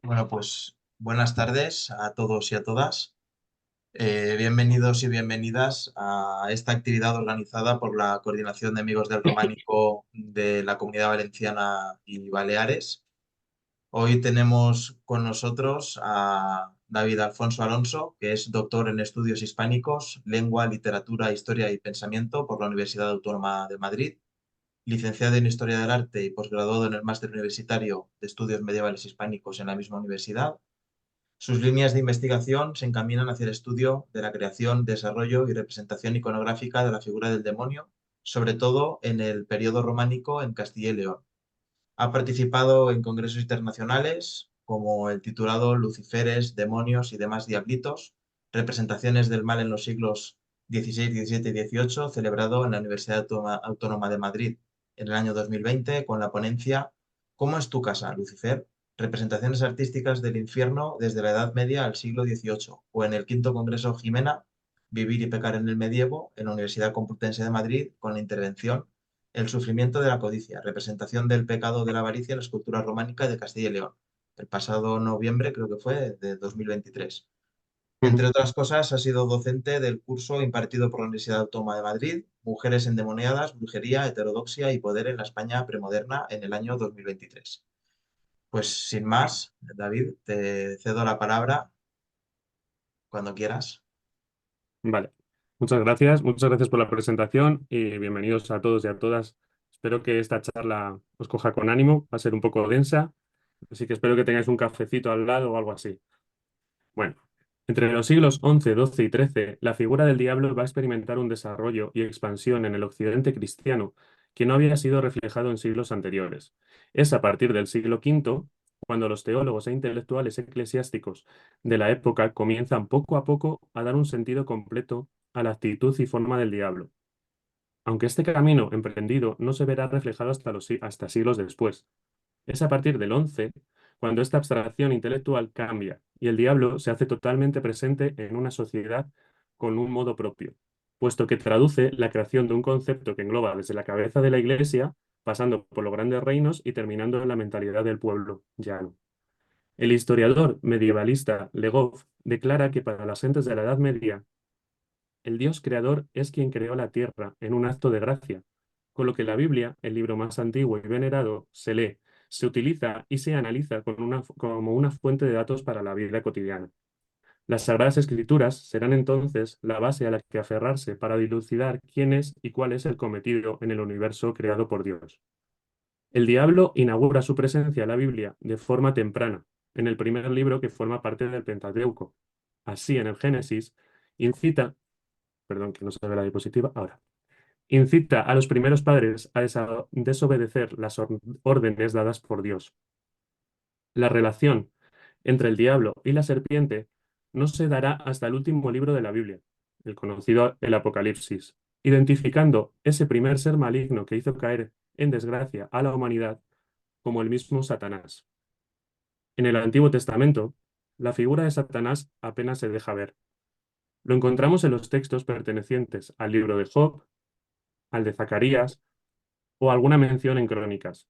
Bueno, pues buenas tardes a todos y a todas. Bienvenidos y bienvenidas a esta actividad organizada por la Coordinación de Amigos del Románico de la Comunidad Valenciana y Baleares. Hoy tenemos con nosotros a David Alfonso Alonso, que es doctor en Estudios Hispánicos, Lengua, Literatura, Historia y Pensamiento por la Universidad Autónoma de Madrid, licenciado en Historia del Arte y posgraduado en el Máster Universitario de Estudios Medievales Hispánicos en la misma universidad. Sus líneas de investigación se encaminan hacia el estudio de la creación, desarrollo y representación iconográfica de la figura del demonio, sobre todo en el periodo románico en Castilla y León. Ha participado en congresos internacionales como el titulado Luciferes, Demonios y demás diablitos, representaciones del mal en los siglos XVI, XVII y XVIII, celebrado en la Universidad Autónoma de Madrid en el año 2020 con la ponencia ¿Cómo es tu casa, Lucifer? Representaciones artísticas del infierno desde la Edad Media al siglo XVIII, o en el quinto Congreso Jimena, Vivir y pecar en el medievo, en la Universidad Complutense de Madrid, con la intervención El sufrimiento de la codicia, representación del pecado de la avaricia en la escultura románica de Castilla y León, el pasado noviembre, creo que fue, de 2023. Entre Ujú. otras cosas, ha sido docente del curso impartido por la Universidad Autónoma de Madrid, Mujeres endemoniadas, brujería, heterodoxia y poder en la España premoderna en el año 2023. Pues sin más, David, te cedo la palabra cuando quieras. Vale, muchas gracias por la presentación y bienvenidos a todos y a todas. Espero que esta charla os coja con ánimo, va a ser un poco densa, así que espero que tengáis un cafecito al lado o algo así. Bueno, entre los siglos XI, XII y XIII, la figura del diablo va a experimentar un desarrollo y expansión en el occidente cristiano que no había sido reflejado en siglos anteriores. Es a partir del siglo V cuando los teólogos e intelectuales eclesiásticos de la época comienzan poco a poco a dar un sentido completo a la actitud y forma del diablo, aunque este camino emprendido no se verá reflejado hasta siglos después. Es a partir del 11 cuando esta abstracción intelectual cambia y el diablo se hace totalmente presente en una sociedad con un modo propio, puesto que traduce la creación de un concepto que engloba desde la cabeza de la Iglesia, pasando por los grandes reinos y terminando en la mentalidad del pueblo llano. El historiador medievalista Legov declara que para las gentes de la Edad Media, el Dios creador es quien creó la tierra en un acto de gracia, con lo que la Biblia, el libro más antiguo y venerado, se lee, se utiliza y se analiza como una fuente de datos para la vida cotidiana. Las Sagradas Escrituras serán entonces la base a la que aferrarse para dilucidar quién es y cuál es el cometido en el universo creado por Dios. El diablo inaugura su presencia en la Biblia de forma temprana, en el primer libro que forma parte del Pentateuco. Así, en el Génesis, incita, perdón que no se ve la diapositiva, ahora incita a los primeros padres a desobedecer las órdenes dadas por Dios. La relación entre el diablo y la serpiente no se dará hasta el último libro de la Biblia, el conocido el Apocalipsis, identificando ese primer ser maligno que hizo caer en desgracia a la humanidad como el mismo Satanás. En el Antiguo Testamento, la figura de Satanás apenas se deja ver. Lo encontramos en los textos pertenecientes al libro de Job, al de Zacarías o alguna mención en Crónicas.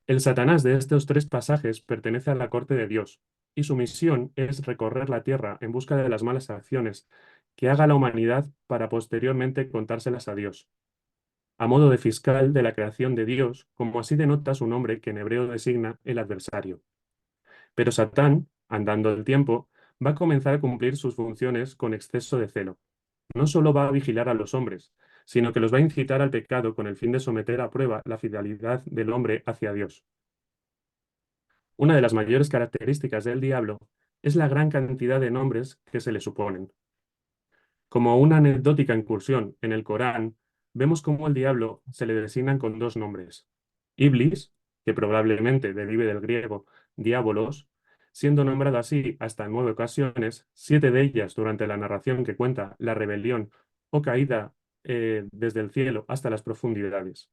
El Satanás de estos tres pasajes pertenece a la corte de Dios, y su misión es recorrer la tierra en busca de las malas acciones que haga la humanidad para posteriormente contárselas a Dios, a modo de fiscal de la creación de Dios, como así denota su nombre que en hebreo designa el adversario. Pero Satán, andando el tiempo, va a comenzar a cumplir sus funciones con exceso de celo. No solo va a vigilar a los hombres, sino que los va a incitar al pecado con el fin de someter a prueba la fidelidad del hombre hacia Dios. Una de las mayores características del diablo es la gran cantidad de nombres que se le suponen. Como una anecdótica incursión en el Corán, vemos cómo el diablo se le designan con dos nombres. Iblis, que probablemente derive del griego diabolos, siendo nombrado así hasta en 9 ocasiones, 7 de ellas durante la narración que cuenta la rebelión o caída desde el cielo hasta las profundidades.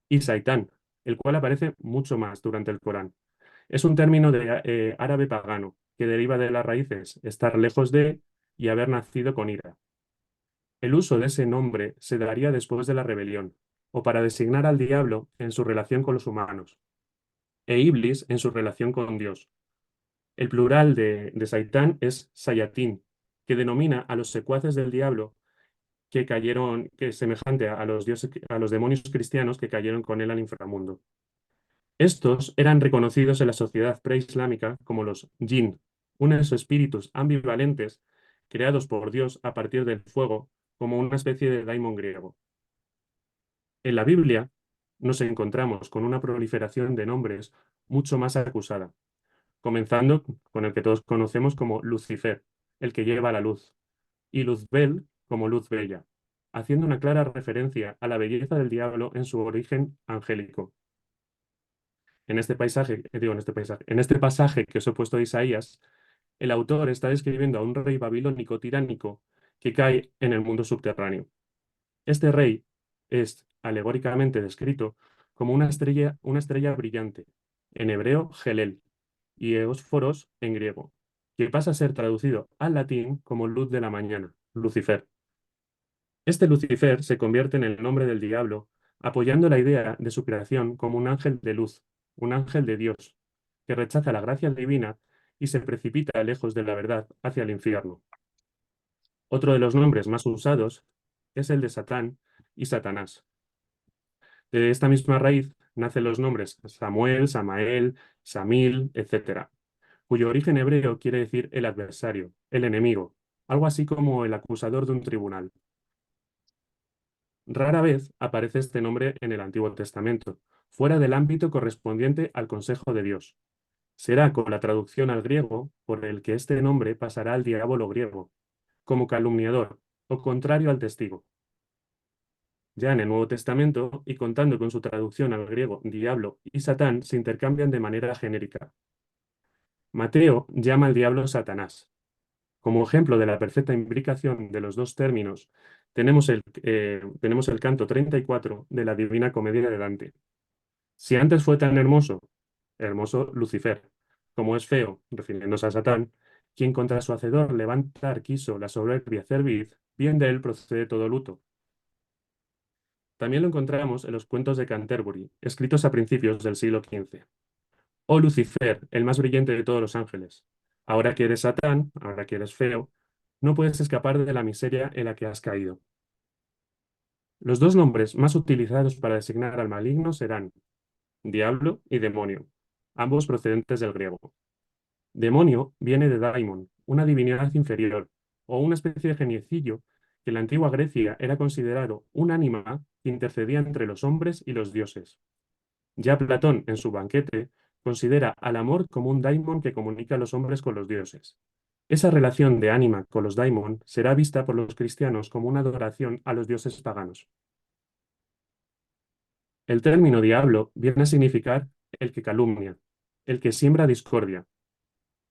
Y Saitán, el cual aparece mucho más durante el Corán. Es un término de árabe pagano que deriva de las raíces estar lejos de y haber nacido con ira. El uso de ese nombre se daría después de la rebelión, o para designar al diablo en su relación con los humanos. e Iblis en su relación con Dios. El plural de Saitán es Sayatín, que denomina a los secuaces del diablo que cayeron, que es semejante a los dioses, a los demonios cristianos que cayeron con él al inframundo. Estos eran reconocidos en la sociedad preislámica como los jinn, unos espíritus ambivalentes creados por Dios a partir del fuego, como una especie de daimon griego. En la Biblia nos encontramos con una proliferación de nombres mucho más acusada, comenzando con el que todos conocemos como Lucifer, el que lleva la luz, y Luzbel como luz bella, haciendo una clara referencia a la belleza del diablo en su origen angélico. En este pasaje que os he puesto de Isaías, el autor está describiendo a un rey babilónico tiránico que cae en el mundo subterráneo. Este rey es alegóricamente descrito como una estrella brillante, en hebreo Gelel, y Eósforos en griego, que pasa a ser traducido al latín como luz de la mañana, Lucifer. Este Lucifer se convierte en el nombre del diablo, apoyando la idea de su creación como un ángel de luz, un ángel de Dios, que rechaza la gracia divina y se precipita lejos de la verdad hacia el infierno. Otro de los nombres más usados es el de Satán y Satanás. De esta misma raíz nacen los nombres Samuel, Samael, Samil, etc., cuyo origen hebreo quiere decir el adversario, el enemigo, algo así como el acusador de un tribunal. Rara vez aparece este nombre en el Antiguo Testamento, fuera del ámbito correspondiente al consejo de Dios. Será con la traducción al griego por el que este nombre pasará al diablo griego, como calumniador o contrario al testigo. Ya en el Nuevo Testamento, y contando con su traducción al griego diablo y Satán, se intercambian de manera genérica. Mateo llama al diablo Satanás. Como ejemplo de la perfecta imbricación de los dos términos, tenemos el canto 34 de la Divina Comedia de Dante. Si antes fue tan hermoso, hermoso Lucifer, como es feo, refiriéndose a Satán, quien contra su hacedor levantar quiso la soberbia cerviz, bien de él procede todo luto. También lo encontramos en los cuentos de Canterbury, escritos a principios del siglo XV. Oh Lucifer, el más brillante de todos los ángeles, ahora que eres Satán, ahora que eres feo, no puedes escapar de la miseria en la que has caído. Los dos nombres más utilizados para designar al maligno serán diablo y demonio, ambos procedentes del griego. Demonio viene de daimon, una divinidad inferior, o una especie de geniecillo que en la antigua Grecia era considerado un ánima que intercedía entre los hombres y los dioses. Ya Platón, en su banquete, considera al amor como un daimon que comunica a los hombres con los dioses. Esa relación de ánima con los daimon será vista por los cristianos como una adoración a los dioses paganos. El término diablo viene a significar el que calumnia, el que siembra discordia.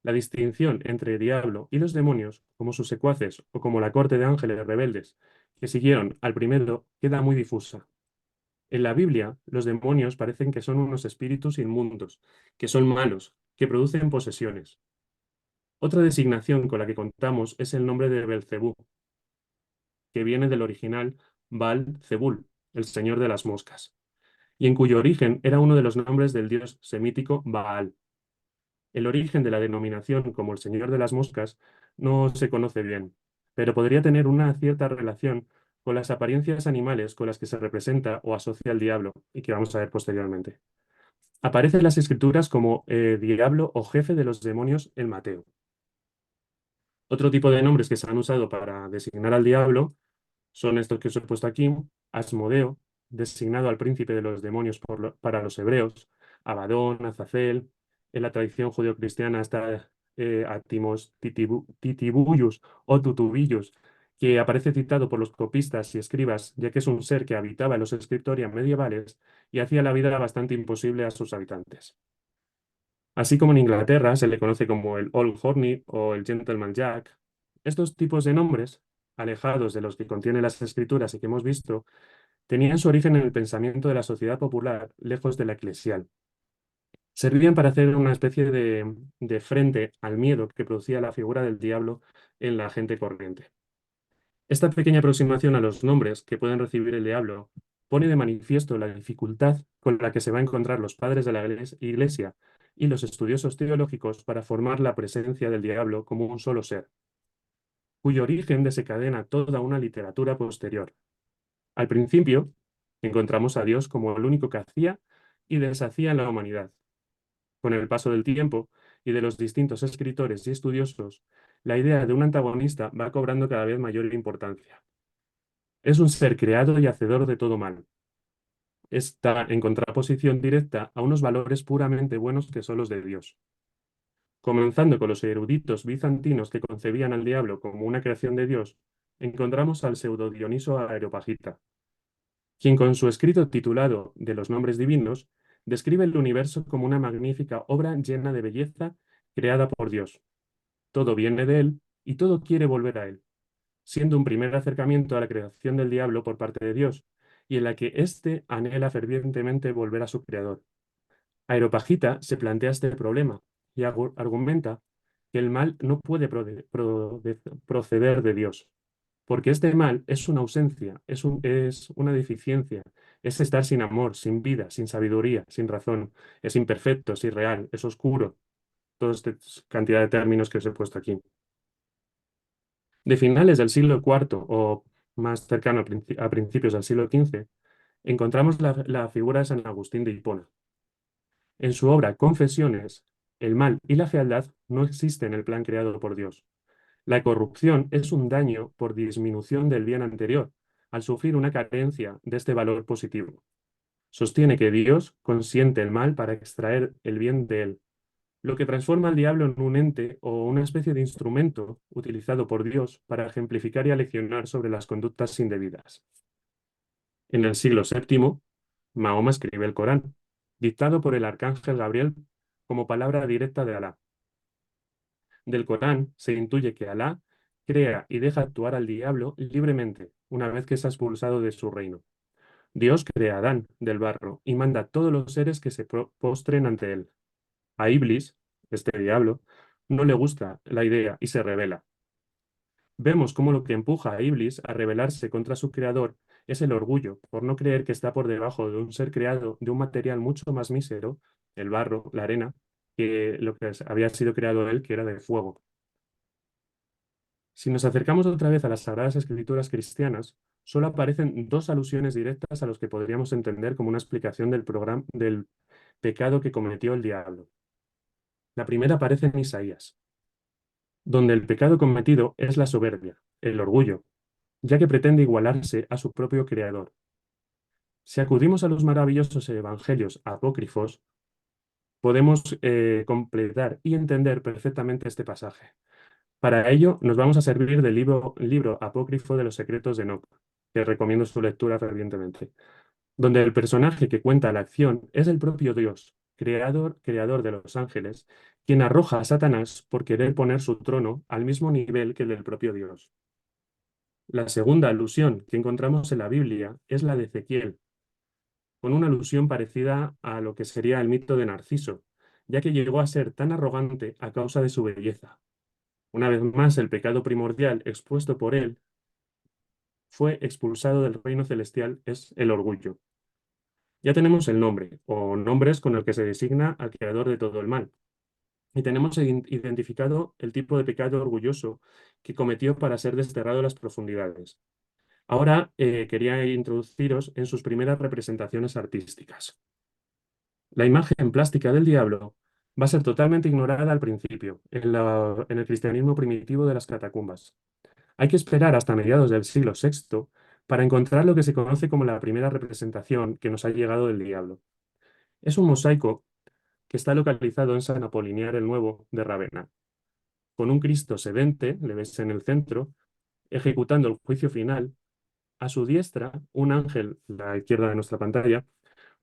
La distinción entre diablo y los demonios, como sus secuaces o como la corte de ángeles rebeldes que siguieron al primero, queda muy difusa. En la Biblia, los demonios parecen que son unos espíritus inmundos, que son malos, que producen posesiones. Otra designación con la que contamos es el nombre de Belcebú, que viene del original Baal-Zebul, el señor de las moscas, y en cuyo origen era uno de los nombres del dios semítico Baal. El origen de la denominación como el señor de las moscas no se conoce bien, pero podría tener una cierta relación con las apariencias animales con las que se representa o asocia al diablo, y que vamos a ver posteriormente. Aparece en las escrituras como diablo o jefe de los demonios en Mateo. Otro tipo de nombres que se han usado para designar al diablo son estos que os he puesto aquí: Asmodeo, designado al príncipe de los demonios para los hebreos; Abadón, Azazel. En la tradición judeocristiana está Atimos Titibuyus o Tutubillus, que aparece citado por los copistas y escribas, ya que es un ser que habitaba en los scriptoria medievales y hacía la vida bastante imposible a sus habitantes. Así como en Inglaterra se le conoce como el Old Horny o el Gentleman Jack. Estos tipos de nombres, alejados de los que contienen las escrituras y que hemos visto, tenían su origen en el pensamiento de la sociedad popular, lejos de la eclesial. Servían para hacer una especie de frente al miedo que producía la figura del diablo en la gente corriente. Esta pequeña aproximación a los nombres que pueden recibir el diablo pone de manifiesto la dificultad con la que se va a encontrar los padres de la Iglesia y los estudiosos teológicos para formar la presencia del diablo como un solo ser, cuyo origen desencadena toda una literatura posterior. Al principio, encontramos a Dios como el único que hacía y deshacía en la humanidad. Con el paso del tiempo y de los distintos escritores y estudiosos, la idea de un antagonista va cobrando cada vez mayor importancia. Es un ser creado y hacedor de todo mal. Está en contraposición directa a unos valores puramente buenos que son los de Dios. Comenzando con los eruditos bizantinos que concebían al diablo como una creación de Dios, encontramos al pseudo Dioniso Areopagita, quien con su escrito titulado De los nombres divinos, describe el universo como una magnífica obra llena de belleza creada por Dios. Todo viene de él y todo quiere volver a él, siendo un primer acercamiento a la creación del diablo por parte de Dios, y en la que éste anhela fervientemente volver a su creador. Areopagita se plantea este problema y argumenta que el mal no puede proceder de Dios, porque este mal es una ausencia, es una deficiencia, es estar sin amor, sin vida, sin sabiduría, sin razón, es imperfecto, es irreal, es oscuro, toda esta cantidad de términos que os he puesto aquí. De finales del siglo IV o más cercano a principios del siglo XV, encontramos la figura de San Agustín de Hipona. En su obra Confesiones, el mal y la fealdad no existen en el plan creado por Dios. La corrupción es un daño por disminución del bien anterior, al sufrir una carencia de este valor positivo. Sostiene que Dios consiente el mal para extraer el bien de él, lo que transforma al diablo en un ente o una especie de instrumento utilizado por Dios para ejemplificar y aleccionar sobre las conductas indebidas. En el siglo VII, Mahoma escribe el Corán, dictado por el arcángel Gabriel como palabra directa de Alá. Del Corán se intuye que Alá crea y deja actuar al diablo libremente una vez que es expulsado de su reino. Dios crea a Adán del barro y manda a todos los seres que se postren ante él. A Iblis, este diablo, no le gusta la idea y se rebela. Vemos cómo lo que empuja a Iblis a rebelarse contra su creador es el orgullo, por no creer que está por debajo de un ser creado de un material mucho más mísero, el barro, la arena, que lo que había sido creado él, que era de fuego. Si nos acercamos otra vez a las Sagradas Escrituras cristianas, solo aparecen dos alusiones directas a los que podríamos entender como una explicación del pecado que cometió el diablo. La primera aparece en Isaías, donde el pecado cometido es la soberbia, el orgullo, ya que pretende igualarse a su propio creador. Si acudimos a los maravillosos evangelios apócrifos, podemos completar y entender perfectamente este pasaje. Para ello, nos vamos a servir del libro apócrifo de los secretos de Enoc, que recomiendo su lectura fervientemente, donde el personaje que cuenta la acción es el propio Dios, creador de los ángeles, quien arroja a Satanás por querer poner su trono al mismo nivel que el del propio Dios. La segunda alusión que encontramos en la Biblia es la de Ezequiel, con una alusión parecida a lo que sería el mito de Narciso, ya que llegó a ser tan arrogante a causa de su belleza. Una vez más, el pecado primordial expuesto por él fue expulsado del reino celestial, es el orgullo. Ya tenemos el nombre, o nombres con el que se designa al creador de todo el mal. Y tenemos identificado el tipo de pecado orgulloso que cometió para ser desterrado a las profundidades. Ahora quería introduciros en sus primeras representaciones artísticas. La imagen plástica del diablo va a ser totalmente ignorada al principio, en el cristianismo primitivo de las catacumbas. Hay que esperar hasta mediados del siglo VI para encontrar lo que se conoce como la primera representación que nos ha llegado del diablo. Es un mosaico que está localizado en San Apolinar el Nuevo de Rávena, con un Cristo sedente, le ves en el centro, ejecutando el juicio final. A su diestra, un ángel, la izquierda de nuestra pantalla,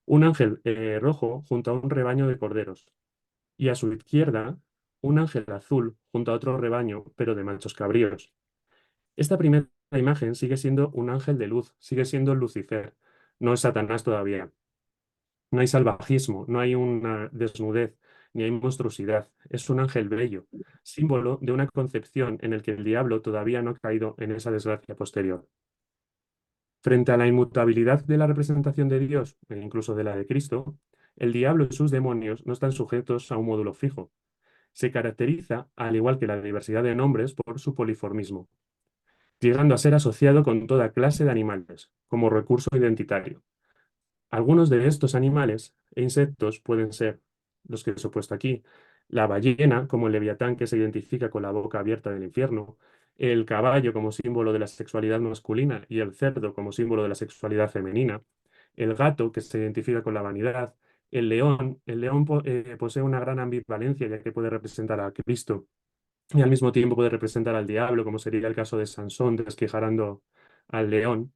un ángel rojo junto a un rebaño de corderos. Y a su izquierda, un ángel azul junto a otro rebaño, pero de machos cabríos. Esta primera imagen sigue siendo un ángel de luz, sigue siendo Lucifer, no es Satanás todavía. No hay salvajismo, no hay una desnudez, ni hay monstruosidad. Es un ángel bello, símbolo de una concepción en el que el diablo todavía no ha caído en esa desgracia posterior. Frente a la inmutabilidad de la representación de Dios, e incluso de la de Cristo, el diablo y sus demonios no están sujetos a un módulo fijo. Se caracteriza, al igual que la diversidad de nombres, por su poliformismo, llegando a ser asociado con toda clase de animales, como recurso identitario. Algunos de estos animales e insectos pueden ser los que os he puesto aquí: la ballena, como el leviatán que se identifica con la boca abierta del infierno, el caballo como símbolo de la sexualidad masculina y el cerdo como símbolo de la sexualidad femenina, el gato que se identifica con la vanidad, el león posee una gran ambivalencia ya que puede representar a Cristo y al mismo tiempo puede representar al diablo, como sería el caso de Sansón desquijarando al león,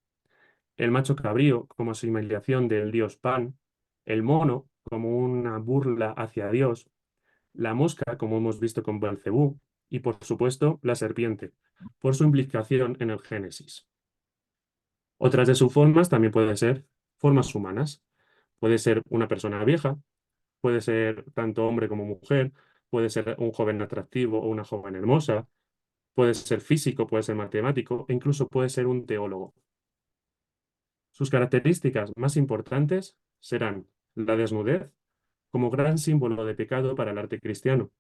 el macho cabrío como asimilación del dios Pan, el mono como una burla hacia Dios, la mosca como hemos visto con Belcebú y por supuesto la serpiente, por su implicación en el Génesis. Otras de sus formas también pueden ser formas humanas. Puede ser una persona vieja, puede ser tanto hombre como mujer, puede ser un joven atractivo o una joven hermosa, puede ser físico, puede ser matemático e incluso puede ser un teólogo. Sus características más importantes serán la desnudez como gran símbolo de pecado para el arte cristiano.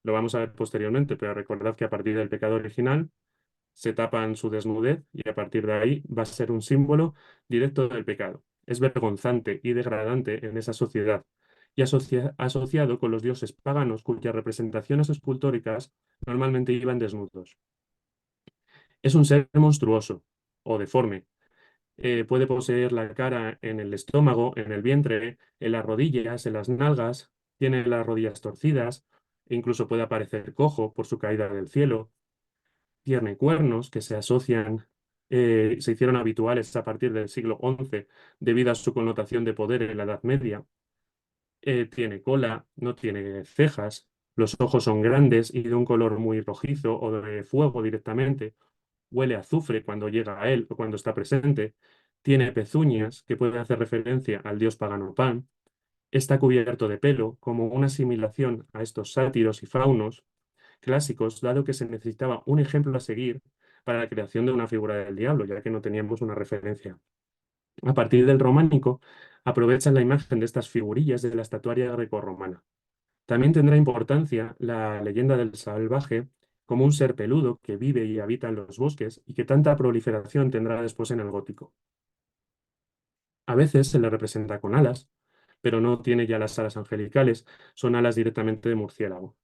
Lo vamos a ver posteriormente, pero recordad que a partir del pecado original se tapan su desnudez y a partir de ahí va a ser un símbolo directo del pecado. Es vergonzante y degradante en esa sociedad y asociado con los dioses paganos cuyas representaciones escultóricas normalmente iban desnudos. Es un ser monstruoso o deforme. Puede poseer la cara en el estómago, en el vientre, en las rodillas, en las nalgas, tiene las rodillas torcidas, e incluso puede aparecer cojo por su caída del cielo, tiene cuernos que se hicieron habituales a partir del siglo XI debido a su connotación de poder en la Edad Media. Tiene cola, no tiene cejas, los ojos son grandes y de un color muy rojizo o de fuego directamente. Huele a azufre cuando llega a él o cuando está presente. Tiene pezuñas que pueden hacer referencia al dios pagano Pan. Está cubierto de pelo como una asimilación a estos sátiros y faunos clásicos, dado que se necesitaba un ejemplo a seguir para la creación de una figura del diablo, ya que no teníamos una referencia. A partir del románico, aprovechan la imagen de estas figurillas de la estatuaria grecorromana. También tendrá importancia la leyenda del salvaje como un ser peludo que vive y habita en los bosques y que tanta proliferación tendrá después en el gótico. A veces se le representa con alas, pero no tiene ya las alas angelicales, son alas directamente de murciélago.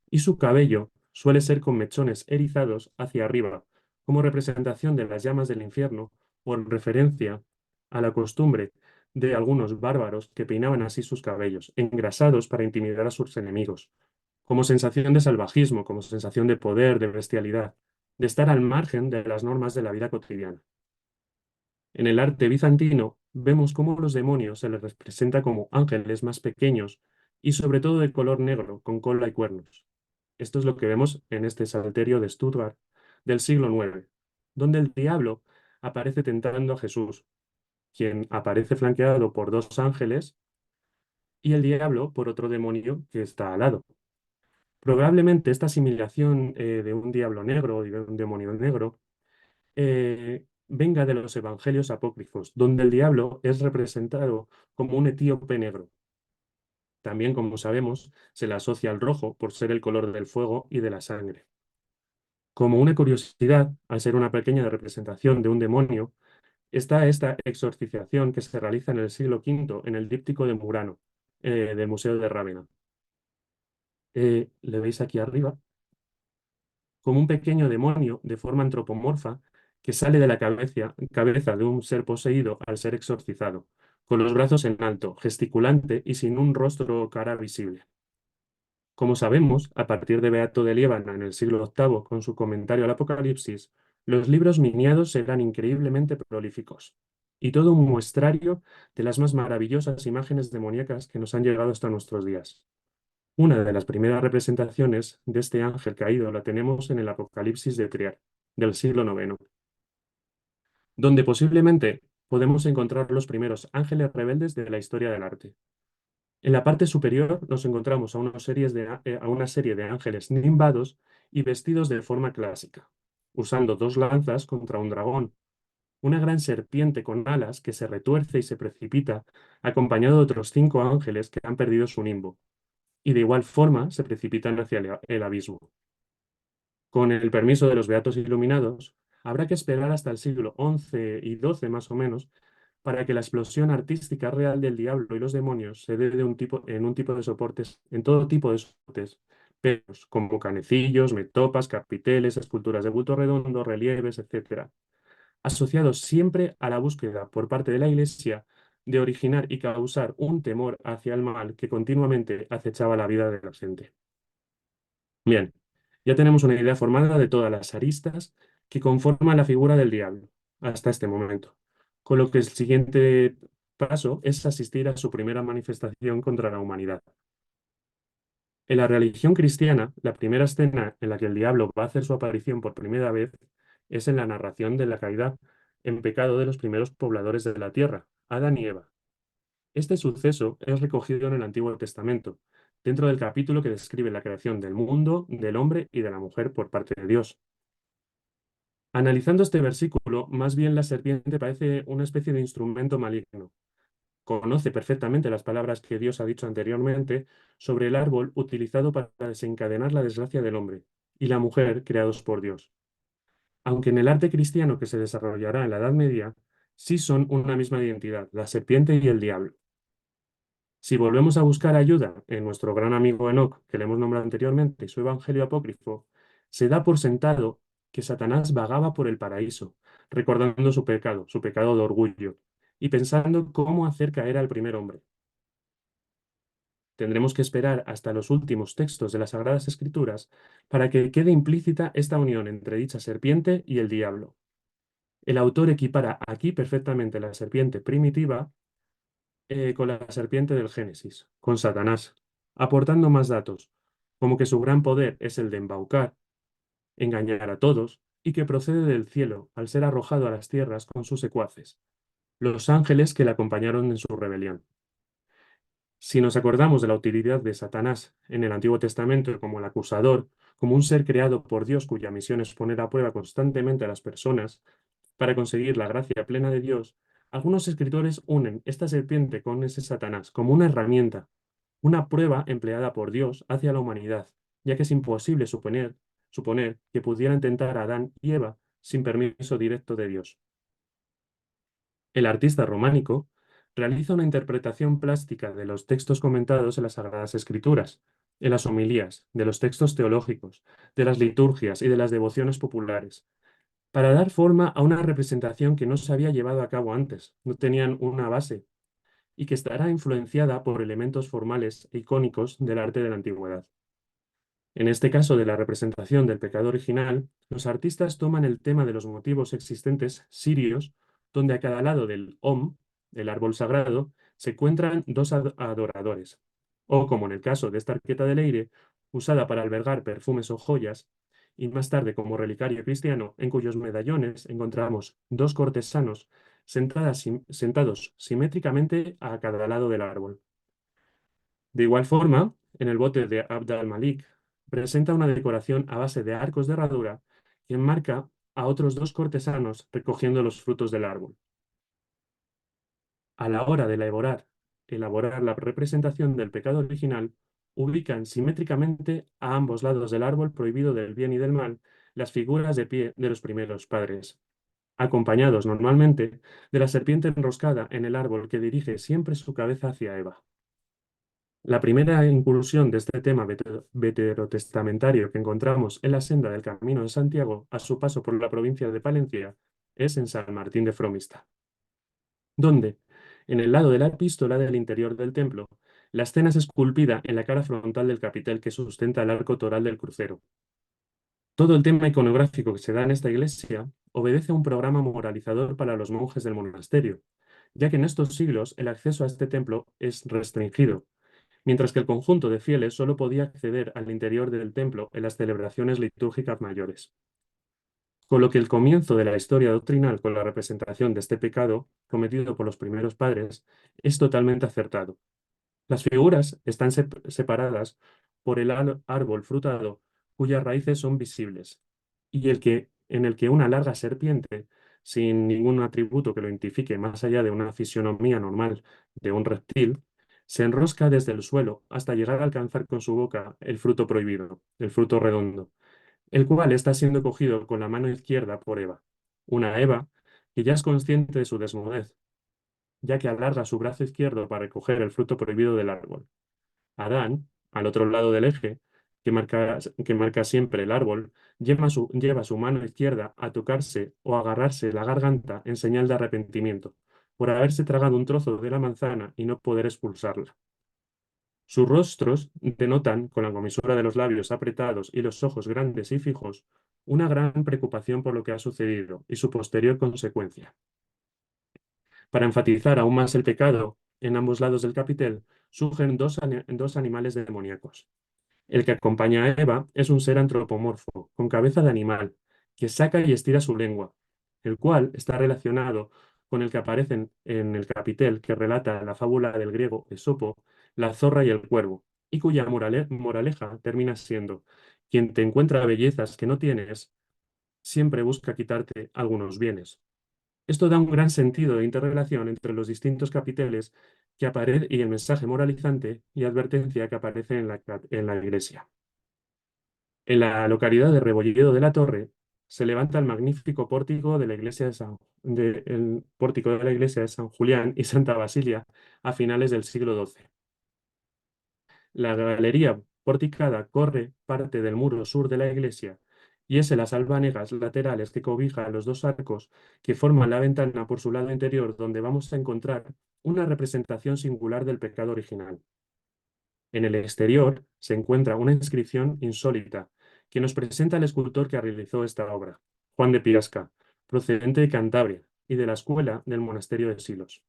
Y su cabello suele ser con mechones erizados hacia arriba, como representación de las llamas del infierno o en referencia a la costumbre de algunos bárbaros que peinaban así sus cabellos, engrasados para intimidar a sus enemigos, como sensación de salvajismo, como sensación de poder, de bestialidad, de estar al margen de las normas de la vida cotidiana. En el arte bizantino vemos cómo los demonios se les representa como ángeles más pequeños y sobre todo de color negro, con cola y cuernos. Esto es lo que vemos en este Salterio de Stuttgart del siglo IX, donde el diablo aparece tentando a Jesús, quien aparece flanqueado por dos ángeles y el diablo por otro demonio que está al lado. Probablemente esta asimilación de un diablo negro o de un demonio negro venga de los evangelios apócrifos, donde el diablo es representado como un etíope negro. También, como sabemos, se le asocia al rojo por ser el color del fuego y de la sangre. Como una curiosidad, al ser una pequeña representación de un demonio, está esta exorcización que se realiza en el siglo V en el díptico de Murano, del Museo de Rávena. Le veis aquí arriba, como un pequeño demonio de forma antropomorfa que sale de la cabeza de un ser poseído al ser exorcizado, con los brazos en alto, gesticulante y sin un rostro o cara visible. Como sabemos, a partir de Beato de Liébana en el siglo VIII, con su comentario al Apocalipsis, los libros miniados eran increíblemente prolíficos, y todo un muestrario de las más maravillosas imágenes demoníacas que nos han llegado hasta nuestros días. Una de las primeras representaciones de este ángel caído la tenemos en el Apocalipsis de Triar, del siglo IX, donde posiblemente podemos encontrar los primeros ángeles rebeldes de la historia del arte. En la parte superior nos encontramos a una serie de ángeles nimbados y vestidos de forma clásica, usando dos lanzas contra un dragón. una gran serpiente con alas que se retuerce y se precipita, acompañado de otros 5 ángeles que han perdido su nimbo, y de igual forma se precipitan hacia el abismo. Con el permiso de los beatos iluminados, habrá que esperar hasta el siglo XI y XII más o menos para que la explosión artística real del diablo y los demonios se dé en un tipo de soportes, en todo tipo de soportes, pelos, como canecillos, metopas, capiteles, esculturas de bulto redondo, relieves, etc., asociados siempre a la búsqueda por parte de la Iglesia de originar y causar un temor hacia el mal que continuamente acechaba la vida de la gente. Bien, ya tenemos una idea formada de todas las aristas que conforman la figura del diablo hasta este momento, con lo que el siguiente paso es asistir a su primera manifestación contra la humanidad. En la religión cristiana, la primera escena en la que el diablo va a hacer su aparición por primera vez es en la narración de la caída en pecado de los primeros pobladores de la tierra, Adán y Eva. Este suceso es recogido en el Antiguo Testamento, dentro del capítulo que describe la creación del mundo, del hombre y de la mujer por parte de Dios. Analizando este versículo, más bien la serpiente parece una especie de instrumento maligno. Conoce perfectamente las palabras que Dios ha dicho anteriormente sobre el árbol utilizado para desencadenar la desgracia del hombre y la mujer creados por Dios. Aunque en el arte cristiano que se desarrollará en la Edad Media, sí son una misma identidad, la serpiente y el diablo. Si volvemos a buscar ayuda en nuestro gran amigo Enoc, que le hemos nombrado anteriormente, y su Evangelio apócrifo, se da por sentado que Satanás vagaba por el paraíso, recordando su pecado de orgullo, y pensando cómo hacer caer al primer hombre. Tendremos que esperar hasta los últimos textos de las Sagradas Escrituras para que quede implícita esta unión entre dicha serpiente y el diablo. El autor equipara aquí perfectamente la serpiente primitiva con la serpiente del Génesis, con Satanás, aportando más datos, como que su gran poder es el de embaucar, engañar a todos, y que procede del cielo al ser arrojado a las tierras con sus secuaces, los ángeles que le acompañaron en su rebelión. Si nos acordamos de la utilidad de Satanás en el Antiguo Testamento como el acusador, como un ser creado por Dios cuya misión es poner a prueba constantemente a las personas para conseguir la gracia plena de Dios, algunos escritores unen esta serpiente con ese Satanás como una herramienta, una prueba empleada por Dios hacia la humanidad, ya que es imposible suponer que pudieran tentar a Adán y Eva sin permiso directo de Dios. El artista románico realiza una interpretación plástica de los textos comentados en las Sagradas Escrituras, en las homilías, de los textos teológicos, de las liturgias y de las devociones populares, para dar forma a una representación que no se había llevado a cabo antes, no tenían una base, y que estará influenciada por elementos formales e icónicos del arte de la antigüedad. En este caso de la representación del pecado original, los artistas toman el tema de los motivos existentes sirios, donde a cada lado del Om, el árbol sagrado, se encuentran dos adoradores, o como en el caso de esta arqueta de Leire, usada para albergar perfumes o joyas, y más tarde como relicario cristiano, en cuyos medallones encontramos dos cortesanos sentados simétricamente a cada lado del árbol. De igual forma, en el bote de Abd al-Malik presenta una decoración a base de arcos de herradura que enmarca a otros dos cortesanos recogiendo los frutos del árbol. A la hora de elaborar la representación del pecado original, ubican simétricamente a ambos lados del árbol prohibido del bien y del mal las figuras de pie de los primeros padres, acompañados normalmente de la serpiente enroscada en el árbol que dirige siempre su cabeza hacia Eva. La primera incursión de este tema veterotestamentario que encontramos en la senda del Camino de Santiago a su paso por la provincia de Palencia es en San Martín de Fromista, donde, en el lado de la epístola del interior del templo, la escena es esculpida en la cara frontal del capitel que sustenta el arco toral del crucero. Todo el tema iconográfico que se da en esta iglesia obedece a un programa moralizador para los monjes del monasterio, ya que en estos siglos el acceso a este templo es restringido, mientras que el conjunto de fieles solo podía acceder al interior del templo en las celebraciones litúrgicas mayores. Con lo que el comienzo de la historia doctrinal con la representación de este pecado cometido por los primeros padres es totalmente acertado. Las figuras están separadas por el árbol frutado cuyas raíces son visibles, y en el que una larga serpiente sin ningún atributo que lo identifique más allá de una fisionomía normal de un reptil, se enrosca desde el suelo hasta llegar a alcanzar con su boca el fruto prohibido, el fruto redondo, el cual está siendo cogido con la mano izquierda por Eva. Una Eva que ya es consciente de su desnudez, ya que alarga su brazo izquierdo para recoger el fruto prohibido del árbol. Adán, al otro lado del eje, que marca siempre el árbol, lleva su mano izquierda a tocarse o agarrarse la garganta en señal de arrepentimiento, por haberse tragado un trozo de la manzana y no poder expulsarla. Sus rostros denotan, con la comisura de los labios apretados y los ojos grandes y fijos, una gran preocupación por lo que ha sucedido y su posterior consecuencia. Para enfatizar aún más el pecado, en ambos lados del capitel surgen dos animales demoníacos. El que acompaña a Eva es un ser antropomorfo, con cabeza de animal, que saca y estira su lengua, el cual está relacionado con el que aparece en el capitel que relata la fábula del griego Esopo, la zorra y el cuervo, y cuya moraleja termina siendo: quien te encuentra bellezas que no tienes, siempre busca quitarte algunos bienes. Esto da un gran sentido de interrelación entre los distintos capiteles que aparece y el mensaje moralizante y advertencia que aparece en la iglesia. En la localidad de Rebolledo de la Torre se levanta el magnífico pórtico de la iglesia el pórtico de la iglesia de San Julián y Santa Basilia a finales del siglo XII. La galería porticada corre parte del muro sur de la iglesia y es en las albanegas laterales que cobija los dos arcos que forman la ventana por su lado interior donde vamos a encontrar una representación singular del pecado original. En el exterior se encuentra una inscripción insólita que nos presenta el escultor que realizó esta obra, Juan de Pirasca, procedente de Cantabria y de la escuela del monasterio de Silos.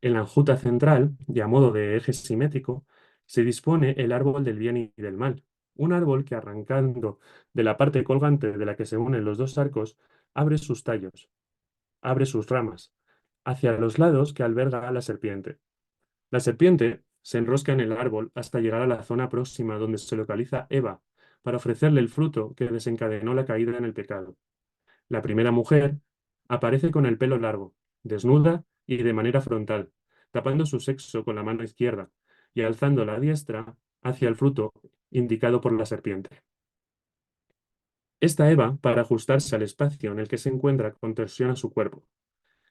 En la enjuta central, y a modo de eje simétrico, se dispone el árbol del bien y del mal, un árbol que arrancando de la parte colgante de la que se unen los dos arcos, abre sus tallos, abre sus ramas, hacia los lados que alberga a la serpiente. La serpiente se enrosca en el árbol hasta llegar a la zona próxima donde se localiza Eva, para ofrecerle el fruto que desencadenó la caída en el pecado. La primera mujer aparece con el pelo largo, desnuda y de manera frontal, tapando su sexo con la mano izquierda y alzando la diestra hacia el fruto indicado por la serpiente. Esta Eva, para ajustarse al espacio en el que se encuentra, contorsiona su cuerpo,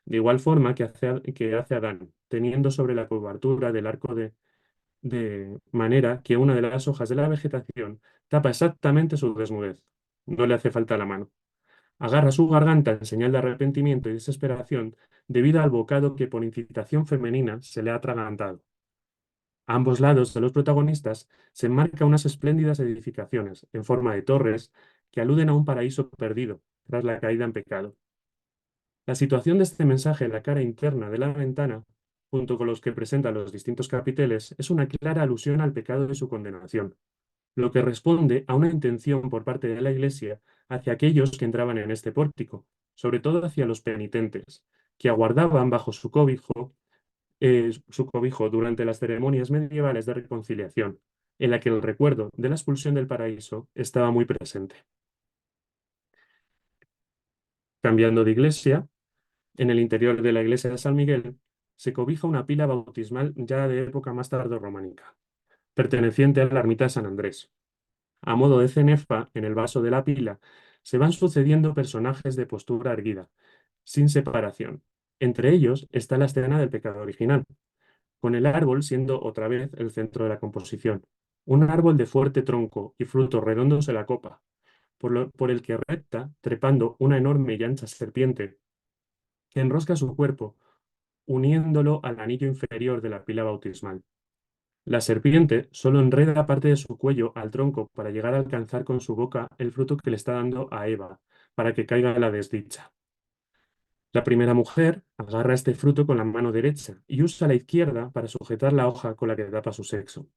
de igual forma que hace Adán, teniendo sobre la cobertura del arco de manera que una de las hojas de la vegetación tapa exactamente su desnudez. No le hace falta la mano. Agarra su garganta en señal de arrepentimiento y desesperación debido al bocado que por incitación femenina se le ha atragantado. A ambos lados de los protagonistas se enmarcan unas espléndidas edificaciones en forma de torres que aluden a un paraíso perdido tras la caída en pecado. La situación de este mensaje en la cara interna de la ventana, junto con los que presentan los distintos capiteles, es una clara alusión al pecado y su condenación, lo que responde a una intención por parte de la Iglesia hacia aquellos que entraban en este pórtico, sobre todo hacia los penitentes, que aguardaban bajo su cobijo durante las ceremonias medievales de reconciliación, en la que el recuerdo de la expulsión del paraíso estaba muy presente. Cambiando de iglesia, en el interior de la iglesia de San Miguel se cobija una pila bautismal ya de época más tardo-románica, perteneciente a la ermita de San Andrés. A modo de cenefa, en el vaso de la pila, se van sucediendo personajes de postura erguida, sin separación. Entre ellos está la escena del pecado original, con el árbol siendo otra vez el centro de la composición. Un árbol de fuerte tronco y frutos redondos en la copa, por el que recta, trepando una enorme y ancha serpiente que enrosca su cuerpo, uniéndolo al anillo inferior de la pila bautismal. La serpiente solo enreda parte de su cuello al tronco para llegar a alcanzar con su boca el fruto que le está dando a Eva, para que caiga la desdicha. La primera mujer agarra este fruto con la mano derecha y usa la izquierda para sujetar la hoja con la que tapa su sexo.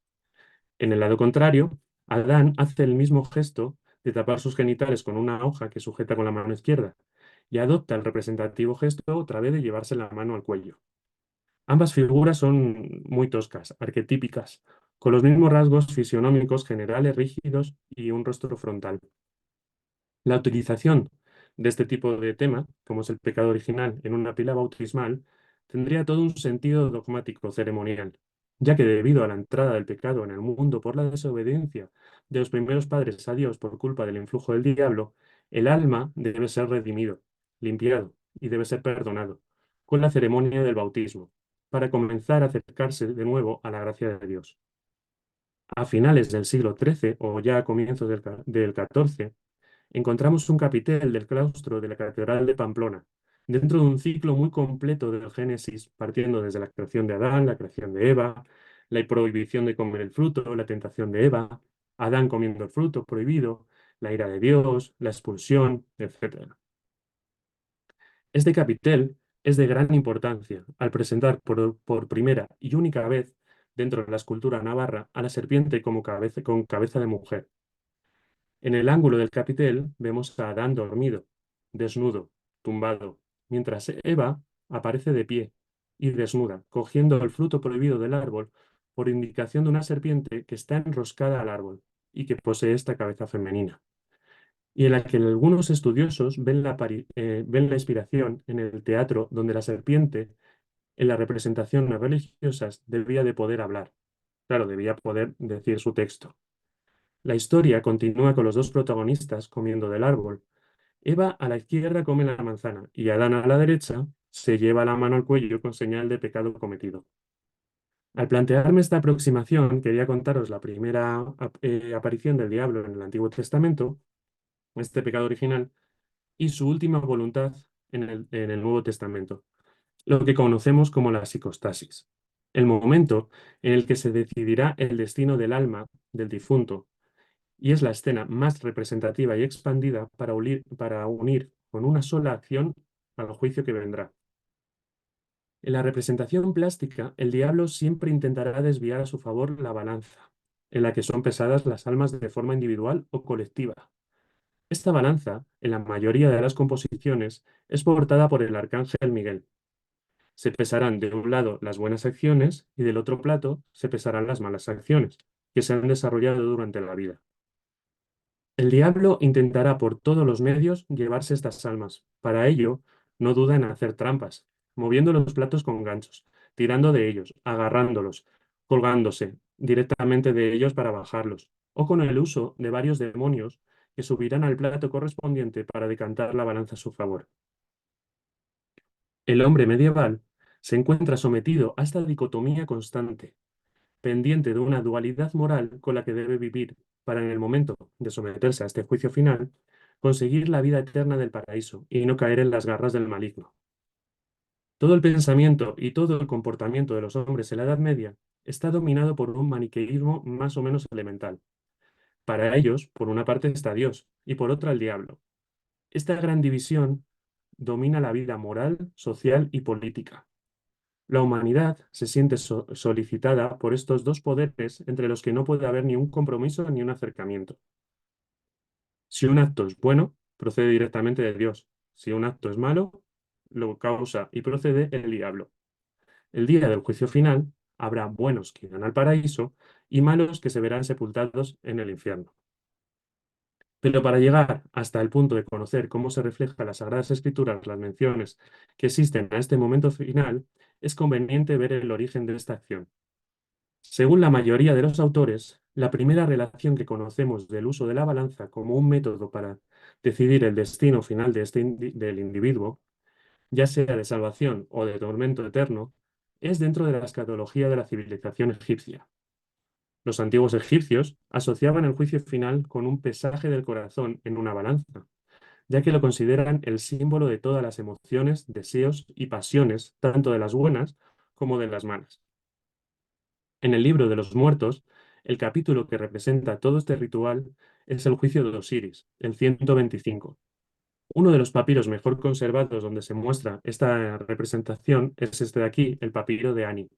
En el lado contrario, Adán hace el mismo gesto de tapar sus genitales con una hoja que sujeta con la mano izquierda y adopta el representativo gesto otra vez de llevarse la mano al cuello. Ambas figuras son muy toscas, arquetípicas, con los mismos rasgos fisionómicos generales rígidos y un rostro frontal. La utilización de este tipo de tema, como es el pecado original en una pila bautismal, tendría todo un sentido dogmático ceremonial, ya que debido a la entrada del pecado en el mundo por la desobediencia de los primeros padres a Dios por culpa del influjo del diablo, el alma debe ser redimido, limpiado y debe ser perdonado con la ceremonia del bautismo, para comenzar a acercarse de nuevo a la gracia de Dios. A finales del siglo XIII o ya a comienzos del XIV, encontramos un capitel del claustro de la Catedral de Pamplona, dentro de un ciclo muy completo del Génesis, partiendo desde la creación de Adán, la creación de Eva, la prohibición de comer el fruto, la tentación de Eva, Adán comiendo el fruto prohibido, la ira de Dios, la expulsión, etc. Este capitel es de gran importancia al presentar por primera y única vez dentro de la escultura navarra a la serpiente como con cabeza de mujer. En el ángulo del capitel vemos a Adán dormido, desnudo, tumbado, mientras Eva aparece de pie y desnuda, cogiendo el fruto prohibido del árbol por indicación de una serpiente que está enroscada al árbol y que posee esta cabeza femenina, y en la que algunos estudiosos ven la inspiración en el teatro donde la serpiente, en las representaciones religiosas, debía de poder hablar. Claro, debía poder decir su texto. La historia continúa con los dos protagonistas comiendo del árbol. Eva a la izquierda come la manzana y Adán a la derecha se lleva la mano al cuello con señal de pecado cometido. Al plantearme esta aproximación, quería contaros la primera aparición del diablo en el Antiguo Testamento, este pecado original, y su última voluntad en el Nuevo Testamento, lo que conocemos como la psicostasis, el momento en el que se decidirá el destino del alma del difunto, y es la escena más representativa y expandida para unir con una sola acción al juicio que vendrá. En la representación plástica, el diablo siempre intentará desviar a su favor la balanza, en la que son pesadas las almas de forma individual o colectiva. Esta balanza, en la mayoría de las composiciones, es portada por el arcángel Miguel. Se pesarán de un lado las buenas acciones y del otro plato se pesarán las malas acciones que se han desarrollado durante la vida. El diablo intentará por todos los medios llevarse estas almas. Para ello, no duda en hacer trampas, moviendo los platos con ganchos, tirando de ellos, agarrándolos, colgándose directamente de ellos para bajarlos, o con el uso de varios demonios que subirán al plato correspondiente para decantar la balanza a su favor. El hombre medieval se encuentra sometido a esta dicotomía constante, pendiente de una dualidad moral con la que debe vivir para en el momento de someterse a este juicio final, conseguir la vida eterna del paraíso y no caer en las garras del maligno. Todo el pensamiento y todo el comportamiento de los hombres en la Edad Media está dominado por un maniqueísmo más o menos elemental. Para ellos, por una parte está Dios y por otra el diablo. Esta gran división domina la vida moral, social y política. La humanidad se siente solicitada por estos dos poderes entre los que no puede haber ni un compromiso ni un acercamiento. Si un acto es bueno, procede directamente de Dios. Si un acto es malo, lo causa y procede el diablo. El día del juicio final habrá buenos que irán al paraíso y malos que se verán sepultados en el infierno. Pero para llegar hasta el punto de conocer cómo se refleja en las Sagradas Escrituras las menciones que existen a este momento final, es conveniente ver el origen de esta acción. Según la mayoría de los autores, la primera relación que conocemos del uso de la balanza como un método para decidir el destino final del individuo, ya sea de salvación o de tormento eterno, es dentro de la escatología de la civilización egipcia. Los antiguos egipcios asociaban el juicio final con un pesaje del corazón en una balanza, ya que lo consideran el símbolo de todas las emociones, deseos y pasiones, tanto de las buenas como de las malas. En el libro de los muertos, el capítulo que representa todo este ritual es el juicio de Osiris, el 125. Uno de los papiros mejor conservados donde se muestra esta representación es este de aquí, el papiro de Ani,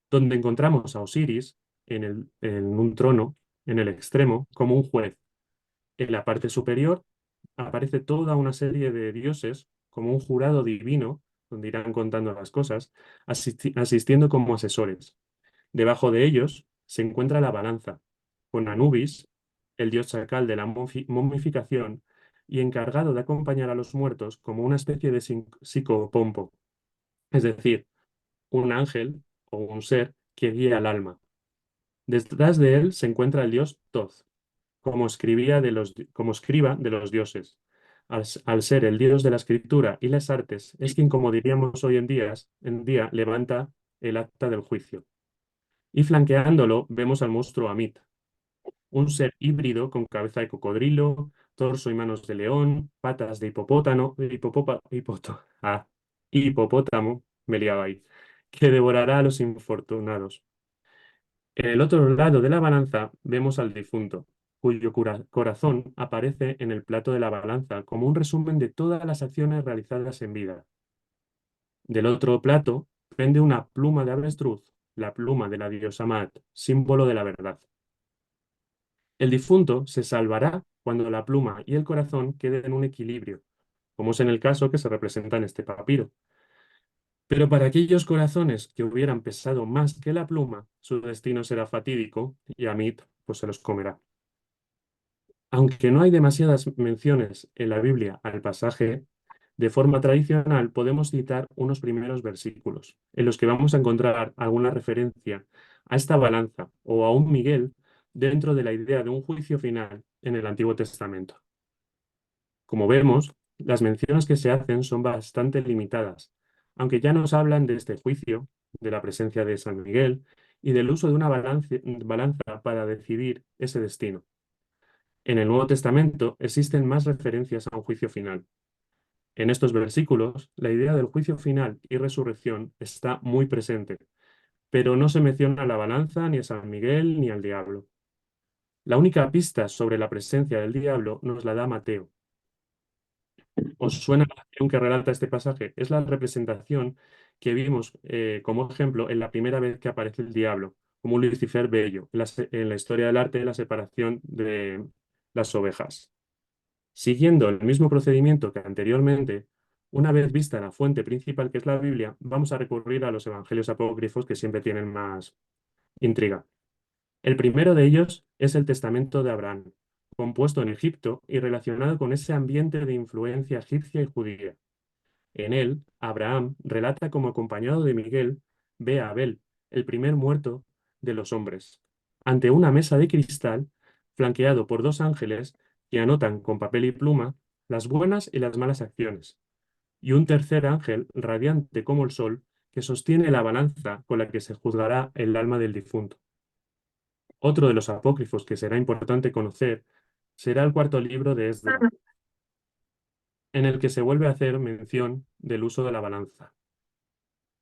donde encontramos a Osiris en un trono en el extremo como un juez. En la parte superior aparece toda una serie de dioses como un jurado divino, donde irán contando las cosas, asistiendo como asesores. Debajo de ellos se encuentra la balanza, con Anubis, el dios chacal de la momificación, y encargado de acompañar a los muertos como una especie de psicopompo, es decir, un ángel o un ser que guía al alma. Detrás de él se encuentra el dios Thoth, como escriba de los dioses. Al ser el dios de la escritura y las artes, es quien, como diríamos hoy en día, levanta el acta del juicio. Y flanqueándolo vemos al monstruo Amit, un ser híbrido con cabeza de cocodrilo, torso y manos de león, patas de hipopótamo, me liaba ahí, que devorará a los infortunados. En el otro lado de la balanza vemos al difunto, cuyo corazón aparece en el plato de la balanza como un resumen de todas las acciones realizadas en vida. Del otro plato pende una pluma de avestruz, la pluma de la diosa Maat, símbolo de la verdad. El difunto se salvará cuando la pluma y el corazón queden en un equilibrio, como es en el caso que se representa en este papiro. Pero para aquellos corazones que hubieran pesado más que la pluma, su destino será fatídico y Amit pues se los comerá. Aunque no hay demasiadas menciones en la Biblia al pasaje, de forma tradicional podemos citar unos primeros versículos, en los que vamos a encontrar alguna referencia a esta balanza o a un Miguel dentro de la idea de un juicio final en el Antiguo Testamento. Como vemos, las menciones que se hacen son bastante limitadas, aunque ya nos hablan de este juicio, de la presencia de San Miguel y del uso de una balanza para decidir ese destino. En el Nuevo Testamento existen más referencias a un juicio final. En estos versículos, la idea del juicio final y resurrección está muy presente, pero no se menciona a la balanza, ni a San Miguel, ni al diablo. La única pista sobre la presencia del diablo nos la da Mateo. ¿Os suena la acción que relata este pasaje? Es la representación que vimos como ejemplo en la primera vez que aparece el diablo, como un Lucifer bello, en la historia del arte de la separación de las ovejas. Siguiendo el mismo procedimiento que anteriormente, una vez vista la fuente principal que es la Biblia, vamos a recurrir a los evangelios apócrifos que siempre tienen más intriga. El primero de ellos es el Testamento de Abraham, compuesto en Egipto y relacionado con ese ambiente de influencia egipcia y judía. En él, Abraham relata cómo acompañado de Miguel ve a Abel, el primer muerto de los hombres, ante una mesa de cristal flanqueado por dos ángeles que anotan con papel y pluma las buenas y las malas acciones, y un tercer ángel radiante como el sol que sostiene la balanza con la que se juzgará el alma del difunto. Otro de los apócrifos que será importante conocer será el cuarto libro de Esdras, en el que se vuelve a hacer mención del uso de la balanza.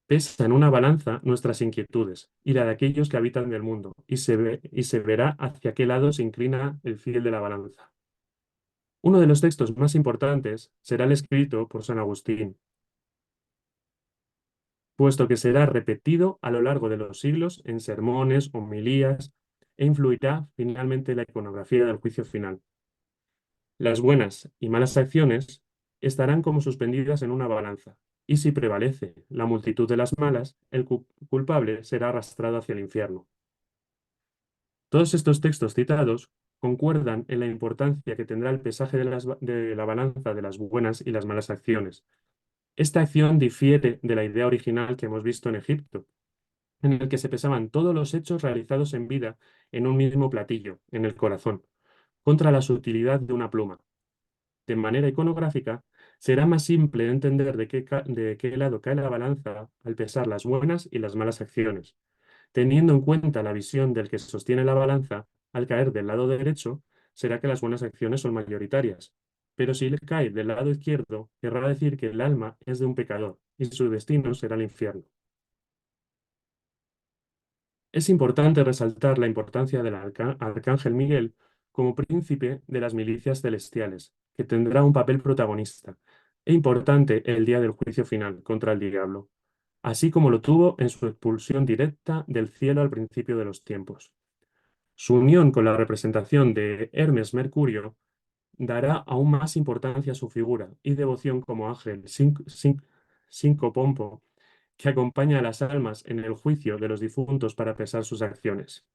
Pesa en una balanza nuestras inquietudes y la de aquellos que habitan del mundo, y se verá hacia qué lado se inclina el fiel de la balanza. Uno de los textos más importantes será el escrito por San Agustín, puesto que será repetido a lo largo de los siglos en sermones, homilías, e influirá finalmente en la iconografía del juicio final. Las buenas y malas acciones estarán como suspendidas en una balanza, y si prevalece la multitud de las malas, el culpable será arrastrado hacia el infierno. Todos estos textos citados concuerdan en la importancia que tendrá el pesaje de la balanza de las buenas y las malas acciones. Esta acción difiere de la idea original que hemos visto en Egipto, en el que se pesaban todos los hechos realizados en vida en un mismo platillo, en el corazón, contra la sutilidad de una pluma. De manera iconográfica, será más simple de entender de qué lado cae la balanza al pesar las buenas y las malas acciones. Teniendo en cuenta la visión del que sostiene la balanza, al caer del lado derecho, será que las buenas acciones son mayoritarias. Pero si le cae del lado izquierdo, querrá decir que el alma es de un pecador y su destino será el infierno. Es importante resaltar la importancia del arcángel Miguel como príncipe de las milicias celestiales, que tendrá un papel protagonista e importante el día del juicio final contra el diablo, así como lo tuvo en su expulsión directa del cielo al principio de los tiempos. Su unión con la representación de Hermes Mercurio dará aún más importancia a su figura y devoción como ángel Pompo, que acompaña a las almas en el juicio de los difuntos para pesar sus acciones.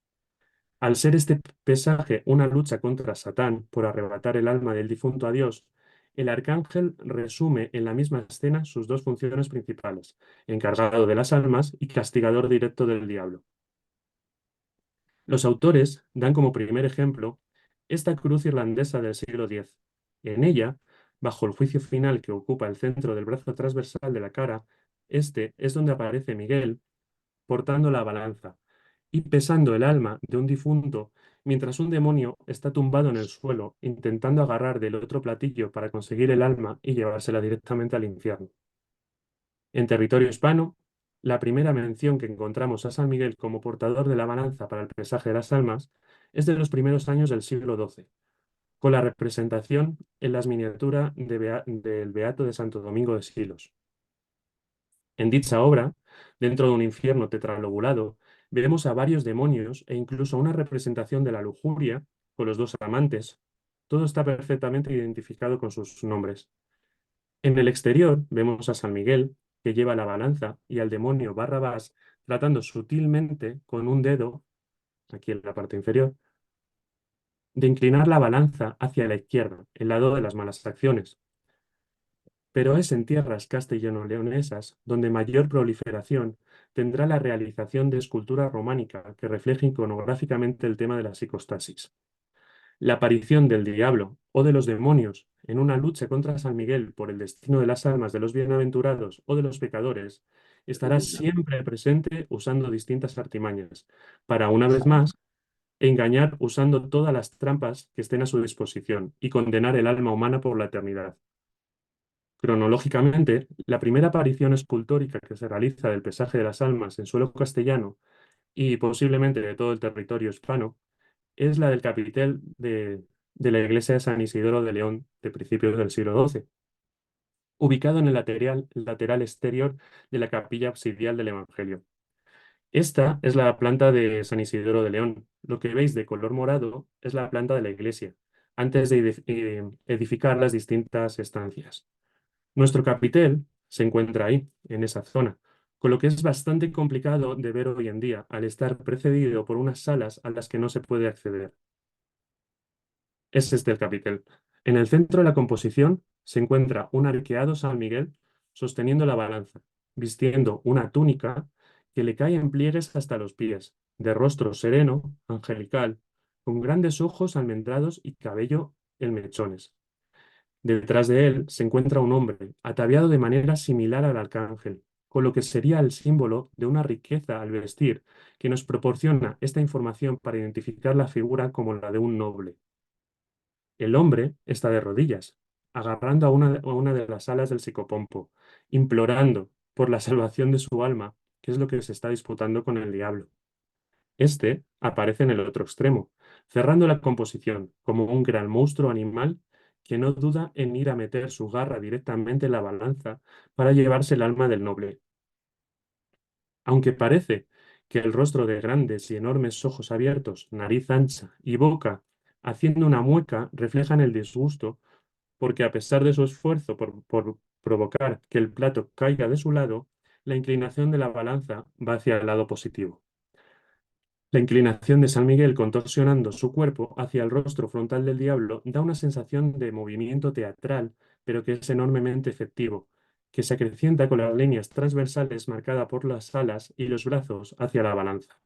Al ser este pesaje una lucha contra Satán por arrebatar el alma del difunto a Dios, el arcángel resume en la misma escena sus dos funciones principales, encargado de las almas y castigador directo del diablo. Los autores dan como primer ejemplo esta cruz irlandesa del siglo X. En ella, bajo el juicio final que ocupa el centro del brazo transversal de la cara, este es donde aparece Miguel portando la balanza y pesando el alma de un difunto, mientras un demonio está tumbado en el suelo intentando agarrar del otro platillo para conseguir el alma y llevársela directamente al infierno. En territorio hispano, la primera mención que encontramos a San Miguel como portador de la balanza para el pesaje de las almas es de los primeros años del siglo XII, con la representación en las miniaturas del Beato de Santo Domingo de Silos. En dicha obra, dentro de un infierno tetralobulado, veremos a varios demonios e incluso una representación de la lujuria con los dos amantes. Todo está perfectamente identificado con sus nombres. En el exterior vemos a San Miguel, que lleva la balanza, y al demonio Barrabás tratando sutilmente con un dedo, aquí en la parte inferior, de inclinar la balanza hacia la izquierda, el lado de las malas acciones. Pero es en tierras castellano-leonesas donde mayor proliferación tendrá la realización de escultura románica que refleje iconográficamente el tema de la psicostasis. La aparición del diablo o de los demonios en una lucha contra San Miguel por el destino de las almas de los bienaventurados o de los pecadores estará siempre presente usando distintas artimañas, para una vez más engañar usando todas las trampas que estén a su disposición y condenar el alma humana por la eternidad. Cronológicamente, la primera aparición escultórica que se realiza del pesaje de las almas en suelo castellano y posiblemente de todo el territorio hispano es la del capitel de la iglesia de San Isidoro de León de principios del siglo XII, ubicado en el lateral exterior de la capilla absidial del Evangelio. Esta es la planta de San Isidoro de León. Lo que veis de color morado es la planta de la iglesia, antes de edificar las distintas estancias. Nuestro capitel se encuentra ahí, en esa zona, con lo que es bastante complicado de ver hoy en día, al estar precedido por unas salas a las que no se puede acceder. Es este el capitel. En el centro de la composición se encuentra un arqueado San Miguel sosteniendo la balanza, vistiendo una túnica que le cae en pliegues hasta los pies, de rostro sereno, angelical, con grandes ojos almendrados y cabello en mechones. Detrás de él se encuentra un hombre, ataviado de manera similar al arcángel, con lo que sería el símbolo de una riqueza al vestir, que nos proporciona esta información para identificar la figura como la de un noble. El hombre está de rodillas, agarrando a una de las alas del psicopompo, implorando por la salvación de su alma, que es lo que se está disputando con el diablo. Este aparece en el otro extremo, cerrando la composición como un gran monstruo animal que no duda en ir a meter su garra directamente en la balanza para llevarse el alma del noble. Aunque parece que el rostro de grandes y enormes ojos abiertos, nariz ancha y boca haciendo una mueca reflejan el disgusto porque a pesar de su esfuerzo por provocar que el plato caiga de su lado, la inclinación de la balanza va hacia el lado positivo. La inclinación de San Miguel contorsionando su cuerpo hacia el rostro frontal del diablo da una sensación de movimiento teatral, pero que es enormemente efectivo, que se acrecienta con las líneas transversales marcadas por las alas y los brazos hacia la balanza.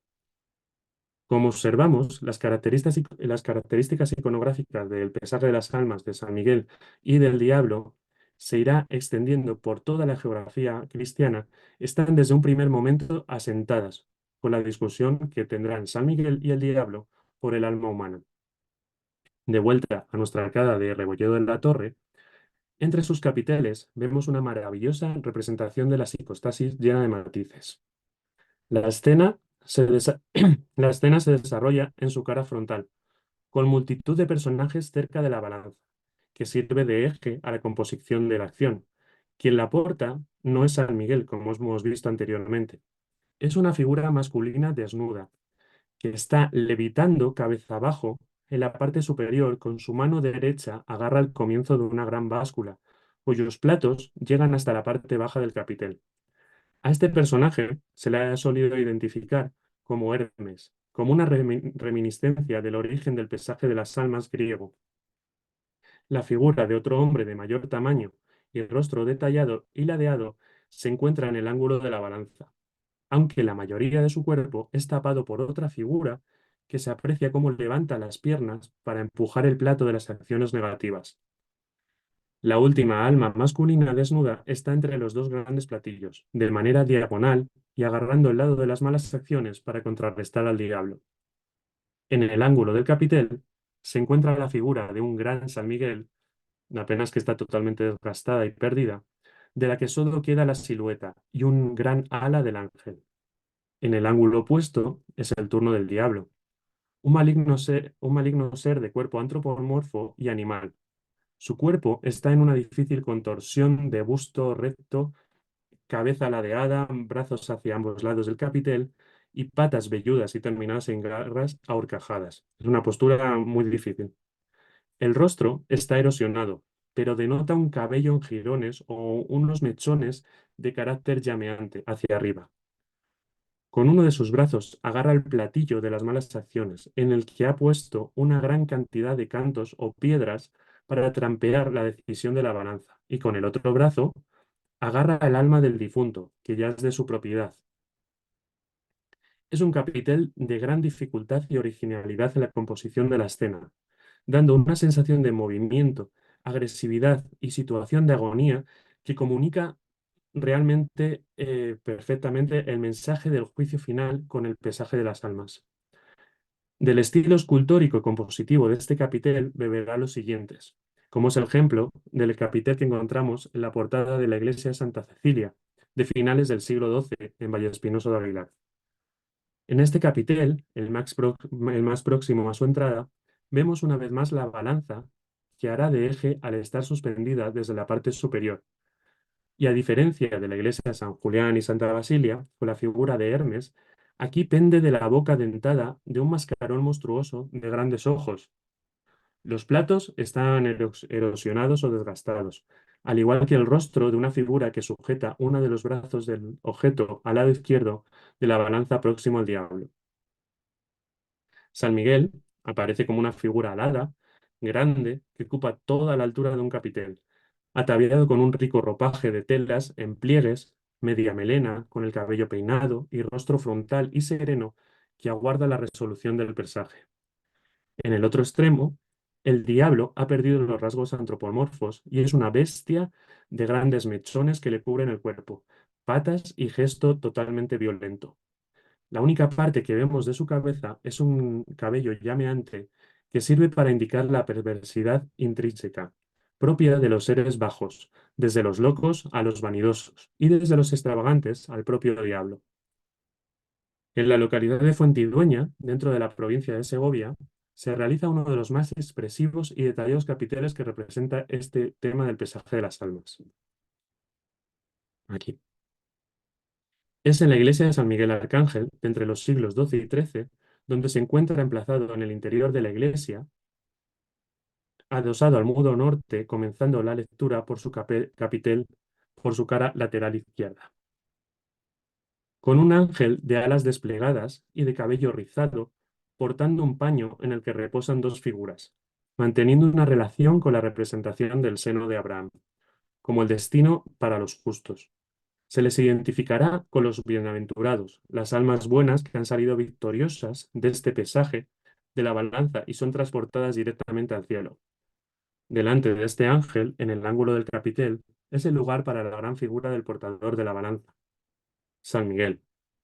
Como observamos, las características iconográficas del pesaje de las almas de San Miguel y del diablo se irá extendiendo por toda la geografía cristiana, están desde un primer momento asentadas, con la discusión que tendrán San Miguel y el diablo por el alma humana. De vuelta a nuestra arcada de Rebolledo de la Torre, entre sus capiteles vemos una maravillosa representación de la psicostasis llena de matices. La escena la escena se desarrolla en su cara frontal, con multitud de personajes cerca de la balanza, que sirve de eje a la composición de la acción. Quien la porta no es San Miguel, como hemos visto anteriormente. Es una figura masculina desnuda, que está levitando cabeza abajo en la parte superior con su mano derecha agarra el comienzo de una gran báscula, cuyos platos llegan hasta la parte baja del capitel. A este personaje se le ha solido identificar como Hermes, como una reminiscencia del origen del pesaje de las almas griego. La figura de otro hombre de mayor tamaño y rostro detallado y ladeado se encuentra en el ángulo de la balanza, aunque la mayoría de su cuerpo es tapado por otra figura que se aprecia cómo levanta las piernas para empujar el plato de las acciones negativas. La última alma masculina desnuda está entre los dos grandes platillos, de manera diagonal y agarrando el lado de las malas acciones para contrarrestar al diablo. En el ángulo del capitel se encuentra la figura de un gran San Miguel, apenas que está totalmente desgastada y perdida, de la que solo queda la silueta y un gran ala del ángel. En el ángulo opuesto es el turno del diablo, un maligno ser de cuerpo antropomorfo y animal. Su cuerpo está en una difícil contorsión de busto recto, cabeza ladeada, brazos hacia ambos lados del capitel y patas velludas y terminadas en garras ahorcajadas. Es una postura muy difícil. El rostro está erosionado, pero denota un cabello en jirones o unos mechones de carácter llameante hacia arriba. Con uno de sus brazos agarra el platillo de las malas acciones, en el que ha puesto una gran cantidad de cantos o piedras para trampear la decisión de la balanza, y con el otro brazo agarra el alma del difunto, que ya es de su propiedad. Es un capitel de gran dificultad y originalidad en la composición de la escena, dando una sensación de movimiento, agresividad y situación de agonía que comunica realmente perfectamente el mensaje del juicio final con el pesaje de las almas. Del estilo escultórico y compositivo de este capitel beberá los siguientes, como es el ejemplo del capitel que encontramos en la portada de la iglesia de Santa Cecilia, de finales del siglo XII, en Vallespinoso de Aguilar. En este capitel, el más próximo a su entrada, vemos una vez más la balanza que hará de eje al estar suspendida desde la parte superior. Y a diferencia de la iglesia de San Julián y Santa Basilia, con la figura de Hermes, aquí pende de la boca dentada de un mascarón monstruoso de grandes ojos. Los platos están erosionados o desgastados, al igual que el rostro de una figura que sujeta uno de los brazos del objeto al lado izquierdo de la balanza próximo al diablo. San Miguel aparece como una figura alada, grande, que ocupa toda la altura de un capitel, ataviado con un rico ropaje de telas en pliegues, media melena, con el cabello peinado y rostro frontal y sereno que aguarda la resolución del persaje. En el otro extremo, el diablo ha perdido los rasgos antropomorfos y es una bestia de grandes mechones que le cubren el cuerpo, patas y gesto totalmente violento. La única parte que vemos de su cabeza es un cabello llameante que sirve para indicar la perversidad intrínseca, propia de los seres bajos, desde los locos a los vanidosos y desde los extravagantes al propio diablo. En la localidad de Fuentidueña, dentro de la provincia de Segovia, se realiza uno de los más expresivos y detallados capiteles que representa este tema del pesaje de las almas. Aquí. Es en la iglesia de San Miguel Arcángel, de entre los siglos XII y XIII, donde se encuentra emplazado en el interior de la iglesia, adosado al muro norte, comenzando la lectura por su capitel por su cara lateral izquierda. Con un ángel de alas desplegadas y de cabello rizado, portando un paño en el que reposan dos figuras, manteniendo una relación con la representación del seno de Abraham, como el destino para los justos. Se les identificará con los bienaventurados, las almas buenas que han salido victoriosas de este pesaje de la balanza y son transportadas directamente al cielo. Delante de este ángel, en el ángulo del capitel, es el lugar para la gran figura del portador de la balanza, San Miguel,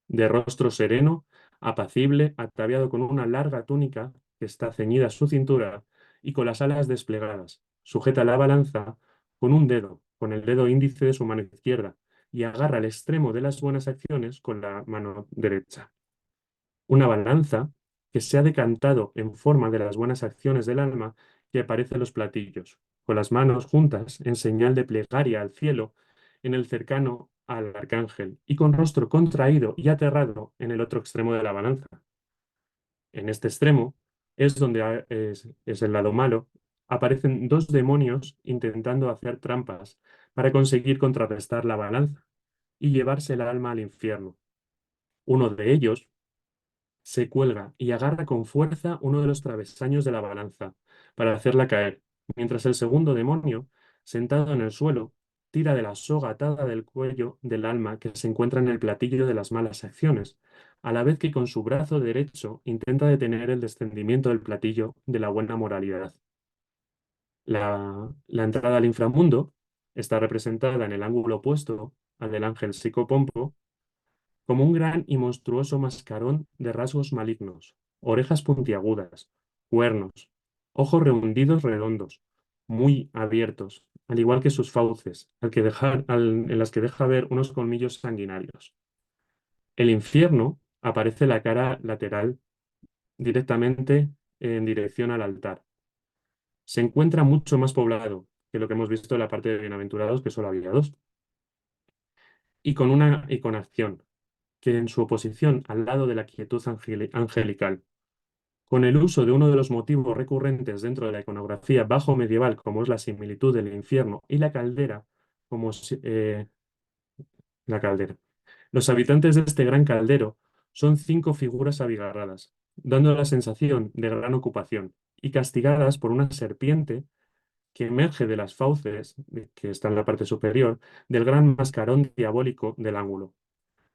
de rostro sereno, apacible, ataviado con una larga túnica que está ceñida a su cintura y con las alas desplegadas. Sujeta la balanza con un dedo, con el dedo índice de su mano izquierda, y agarra el extremo de las buenas acciones con la mano derecha. Una balanza que se ha decantado en forma de las buenas acciones del alma que aparece en los platillos, con las manos juntas en señal de plegaria al cielo en el cercano al arcángel y con rostro contraído y aterrado en el otro extremo de la balanza. En este extremo es donde es el lado malo, aparecen dos demonios intentando hacer trampas para conseguir contrarrestar la balanza y llevarse el alma al infierno. Uno de ellos se cuelga y agarra con fuerza uno de los travesaños de la balanza para hacerla caer, mientras el segundo demonio, sentado en el suelo, tira de la soga atada del cuello del alma que se encuentra en el platillo de las malas acciones, a la vez que con su brazo derecho intenta detener el descendimiento del platillo de la buena moralidad. La entrada al inframundo está representada en el ángulo opuesto al del ángel psicopompo como un gran y monstruoso mascarón de rasgos malignos, orejas puntiagudas, cuernos, ojos rehundidos redondos, muy abiertos, al igual que sus fauces, en las que deja ver unos colmillos sanguinarios. El infierno aparece la cara lateral directamente en dirección al altar. Se encuentra mucho más poblado que lo que hemos visto en la parte de bienaventurados, que solo había dos, y con una iconación, que en su oposición al lado de la quietud angelical, con el uso de uno de los motivos recurrentes dentro de la iconografía bajo medieval, como es la similitud del infierno y la caldera, la caldera. Los habitantes de este gran caldero son cinco figuras abigarradas, dando la sensación de gran ocupación, y castigadas por una serpiente que emerge de las fauces, que está en la parte superior, del gran mascarón diabólico del ángulo,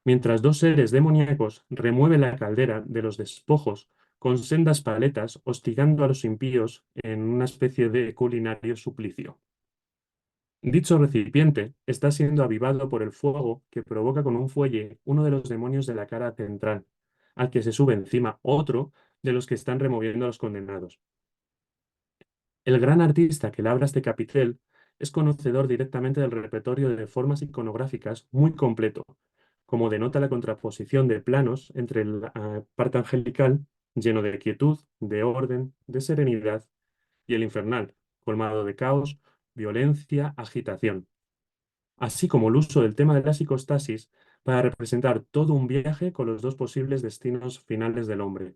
mientras dos seres demoníacos remueven la caldera de los despojos con sendas paletas, hostigando a los impíos en una especie de culinario suplicio. Dicho recipiente está siendo avivado por el fuego que provoca con un fuelle uno de los demonios de la cara central, al que se sube encima otro de los que están removiendo a los condenados. El gran artista que labra este capitel es conocedor directamente del repertorio de formas iconográficas muy completo, como denota la contraposición de planos entre la parte angelical, lleno de quietud, de orden, de serenidad, y el infernal, colmado de caos, violencia, agitación, así como el uso del tema de la psicostasis para representar todo un viaje con los dos posibles destinos finales del hombre.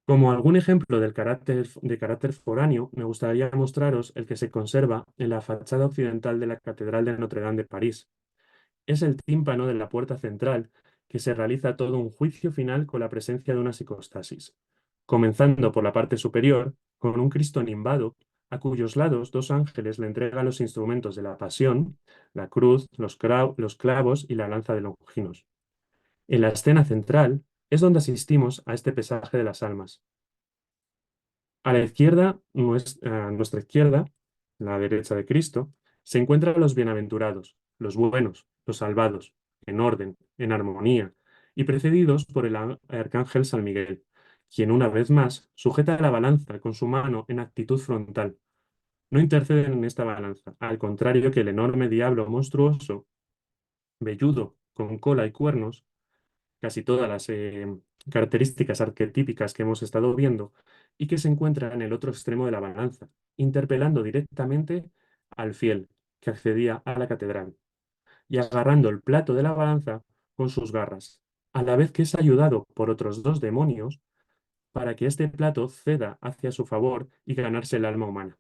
Como algún ejemplo de carácter foráneo, me gustaría mostraros el que se conserva en la fachada occidental de la Catedral de Notre Dame de París. Es el tímpano de la puerta central, que se realiza todo un juicio final con la presencia de una psicostasis, comenzando por la parte superior, con un Cristo nimbado, a cuyos lados dos ángeles le entregan los instrumentos de la pasión, la cruz, los clavos y la lanza de Longinos. En la escena central es donde asistimos a este pesaje de las almas. A la izquierda, a nuestra izquierda, la derecha de Cristo, se encuentran los bienaventurados, los buenos, los salvados, en orden, en armonía, y precedidos por el arcángel San Miguel, quien una vez más sujeta la balanza con su mano en actitud frontal. No interceden en esta balanza, al contrario que el enorme diablo monstruoso, velludo, con cola y cuernos, casi todas las características arquetípicas que hemos estado viendo y que se encuentra en el otro extremo de la balanza, interpelando directamente al fiel que accedía a la catedral y agarrando el plato de la balanza con sus garras, a la vez que es ayudado por otros dos demonios para que este plato ceda hacia su favor y ganarse el alma humana.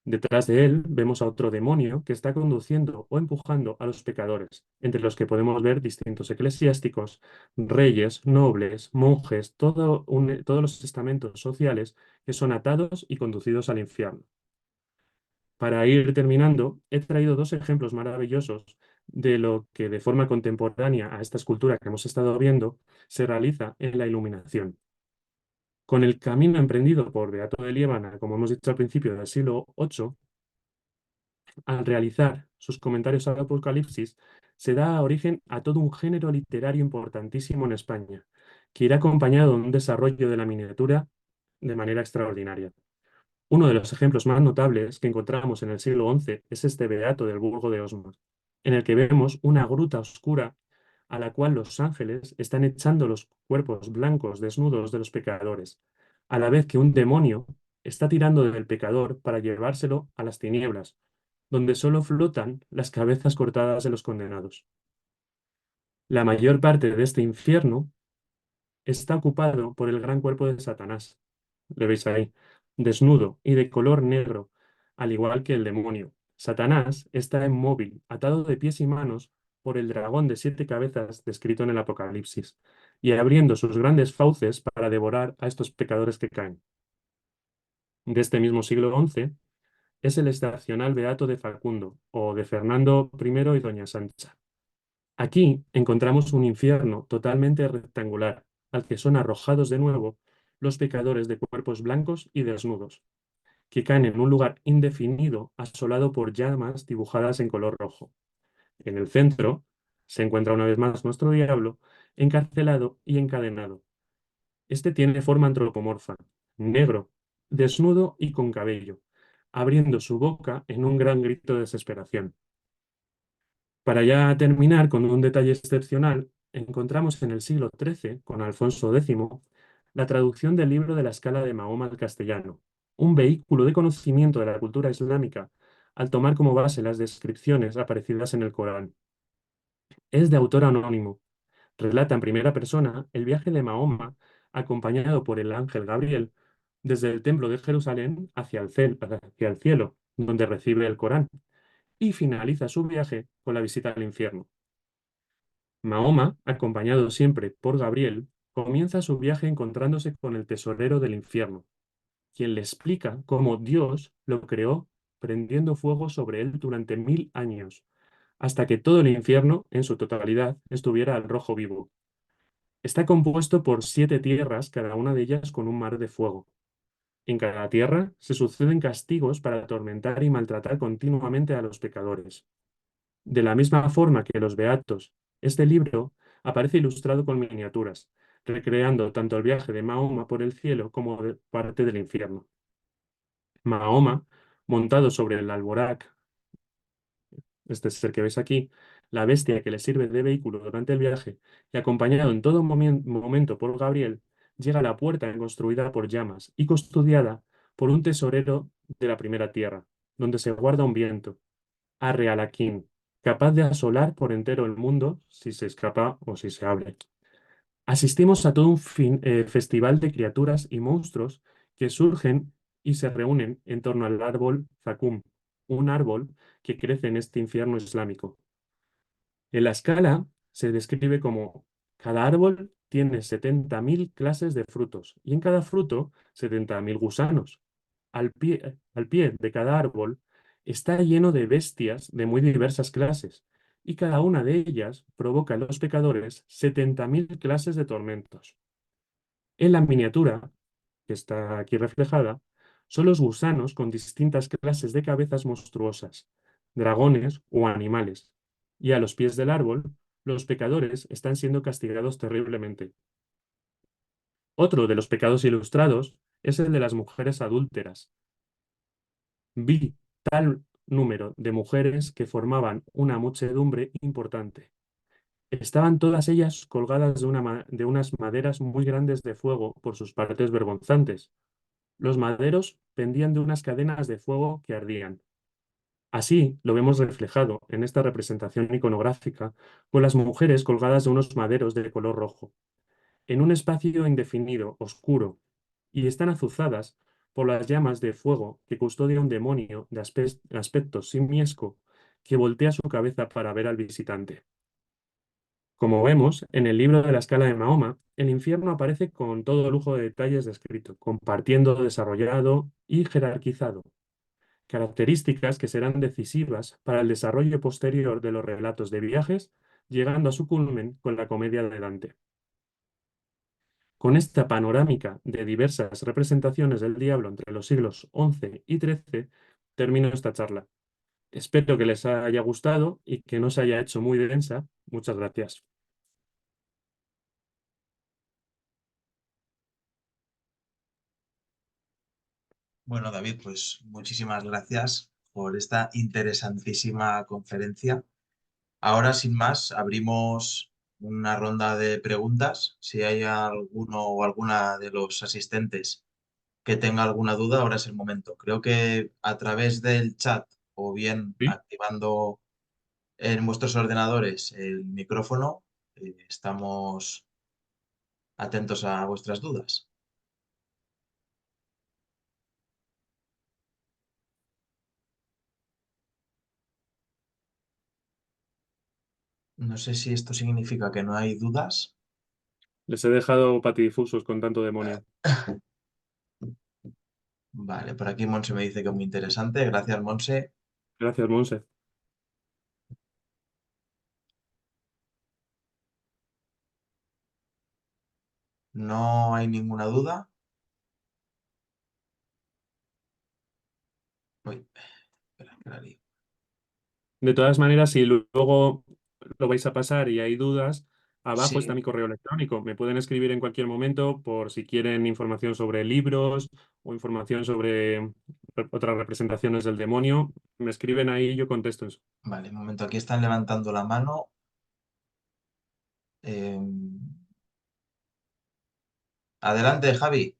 Detrás de él vemos a otro demonio que está conduciendo o empujando a los pecadores, entre los que podemos ver distintos eclesiásticos, reyes, nobles, monjes, todos los estamentos sociales que son atados y conducidos al infierno. Para ir terminando, he traído dos ejemplos maravillosos de lo que de forma contemporánea a esta escultura que hemos estado viendo se realiza en la iluminación. Con el camino emprendido por Beato de Liébana, como hemos dicho al principio del siglo VIII, al realizar sus comentarios al Apocalipsis, se da origen a todo un género literario importantísimo en España, que irá acompañado de un desarrollo de la miniatura de manera extraordinaria. Uno de los ejemplos más notables que encontramos en el siglo XI es este Beato del Burgo de Osma, en el que vemos una gruta oscura a la cual los ángeles están echando los cuerpos blancos desnudos de los pecadores, a la vez que un demonio está tirando del pecador para llevárselo a las tinieblas, donde solo flotan las cabezas cortadas de los condenados. La mayor parte de este infierno está ocupado por el gran cuerpo de Satanás. Le veis ahí, desnudo y de color negro, al igual que el demonio. Satanás está inmóvil, atado de pies y manos por el dragón de 7 cabezas descrito en el Apocalipsis, y abriendo sus grandes fauces para devorar a estos pecadores que caen. de este mismo siglo XI es el excepcional Beato de Facundo o de Fernando I y Doña Sancha. Aquí encontramos un infierno totalmente rectangular, al que son arrojados de nuevo los pecadores de cuerpos blancos y desnudos, que caen en un lugar indefinido asolado por llamas dibujadas en color rojo. En el centro se encuentra una vez más nuestro diablo, encarcelado y encadenado. Este tiene forma antropomorfa, negro, desnudo y con cabello, abriendo su boca en un gran grito de desesperación. Para ya terminar con un detalle excepcional, encontramos en el siglo XIII, con Alfonso X, la traducción del libro de la Escala de Mahoma al castellano, un vehículo de conocimiento de la cultura islámica al tomar como base las descripciones aparecidas en el Corán. Es de autor anónimo. Relata en primera persona el viaje de Mahoma acompañado por el ángel Gabriel desde el templo de Jerusalén hacia el cielo, donde recibe el Corán, y finaliza su viaje con la visita al infierno. Mahoma, acompañado siempre por Gabriel, comienza su viaje encontrándose con el tesorero del infierno, quien le explica cómo Dios lo creó prendiendo fuego sobre él durante 1000 años, hasta que todo el infierno, en su totalidad, estuviera al rojo vivo. Está compuesto por 7 tierras, cada una de ellas con un mar de fuego. En cada tierra se suceden castigos para atormentar y maltratar continuamente a los pecadores. De la misma forma que los Beatos, este libro aparece ilustrado con miniaturas, recreando tanto el viaje de Mahoma por el cielo como de parte del infierno. Mahoma, montado sobre el alborac, este es el que ves aquí, la bestia que le sirve de vehículo durante el viaje, y acompañado en todo momento por Gabriel, llega a la puerta construida por llamas y custodiada por un tesorero de la primera tierra, donde se guarda un viento, Arre Alaquín, capaz de asolar por entero el mundo si se escapa o si se abre. Asistimos a todo un festival de criaturas y monstruos que surgen y se reúnen en torno al árbol Zakum, un árbol que crece en este infierno islámico. En la escala se describe como cada árbol tiene 70.000 clases de frutos y en cada fruto 70.000 gusanos. Al pie de cada árbol está lleno de bestias de muy diversas clases y cada una de ellas provoca en los pecadores 70.000 clases de tormentos. En la miniatura, que está aquí reflejada, son los gusanos con distintas clases de cabezas monstruosas, dragones o animales, y a los pies del árbol, los pecadores están siendo castigados terriblemente. Otro de los pecados ilustrados es el de las mujeres adúlteras. Vi tal número de mujeres que formaban una muchedumbre importante. Estaban todas ellas colgadas de unas maderas muy grandes de fuego por sus partes vergonzantes. Los maderos pendían de unas cadenas de fuego que ardían. Así lo vemos reflejado en esta representación iconográfica con las mujeres colgadas de unos maderos de color rojo, en un espacio indefinido, oscuro, y están azuzadas por las llamas de fuego que custodia un demonio de aspecto simiesco que voltea su cabeza para ver al visitante. Como vemos, en el libro de la escala de Mahoma, el infierno aparece con todo lujo de detalles descrito, compartiendo, desarrollado y jerarquizado, características que serán decisivas para el desarrollo posterior de los relatos de viajes, llegando a su culmen con la comedia de Dante. Con esta panorámica de diversas representaciones del diablo entre los siglos XI y XIII, termino esta charla. Espero que les haya gustado y que no se haya hecho muy densa. Muchas gracias. Bueno, David, pues muchísimas gracias por esta interesantísima conferencia. Ahora, sin más, abrimos una ronda de preguntas. Si hay alguno o alguna de los asistentes que tenga alguna duda, ahora es el momento. Creo que a través del chat o bien ¿Sí? activando en vuestros ordenadores el micrófono, estamos atentos a vuestras dudas. No sé si esto significa que no hay dudas. Les he dejado patidifusos con tanto demonio. Vale, por aquí Monse me dice que es muy interesante. Gracias, Monse. Gracias, Monse. No hay ninguna duda. Uy, espera, que la lío. De todas maneras, si luego lo vais a pasar y hay dudas, abajo está Sí, mi correo electrónico. Me pueden escribir en cualquier momento por si quieren información sobre libros o información sobre otras representaciones del demonio. Me escriben ahí y yo contesto eso. vale, un momento. Aquí están levantando la mano. Eh, Adelante, Javi.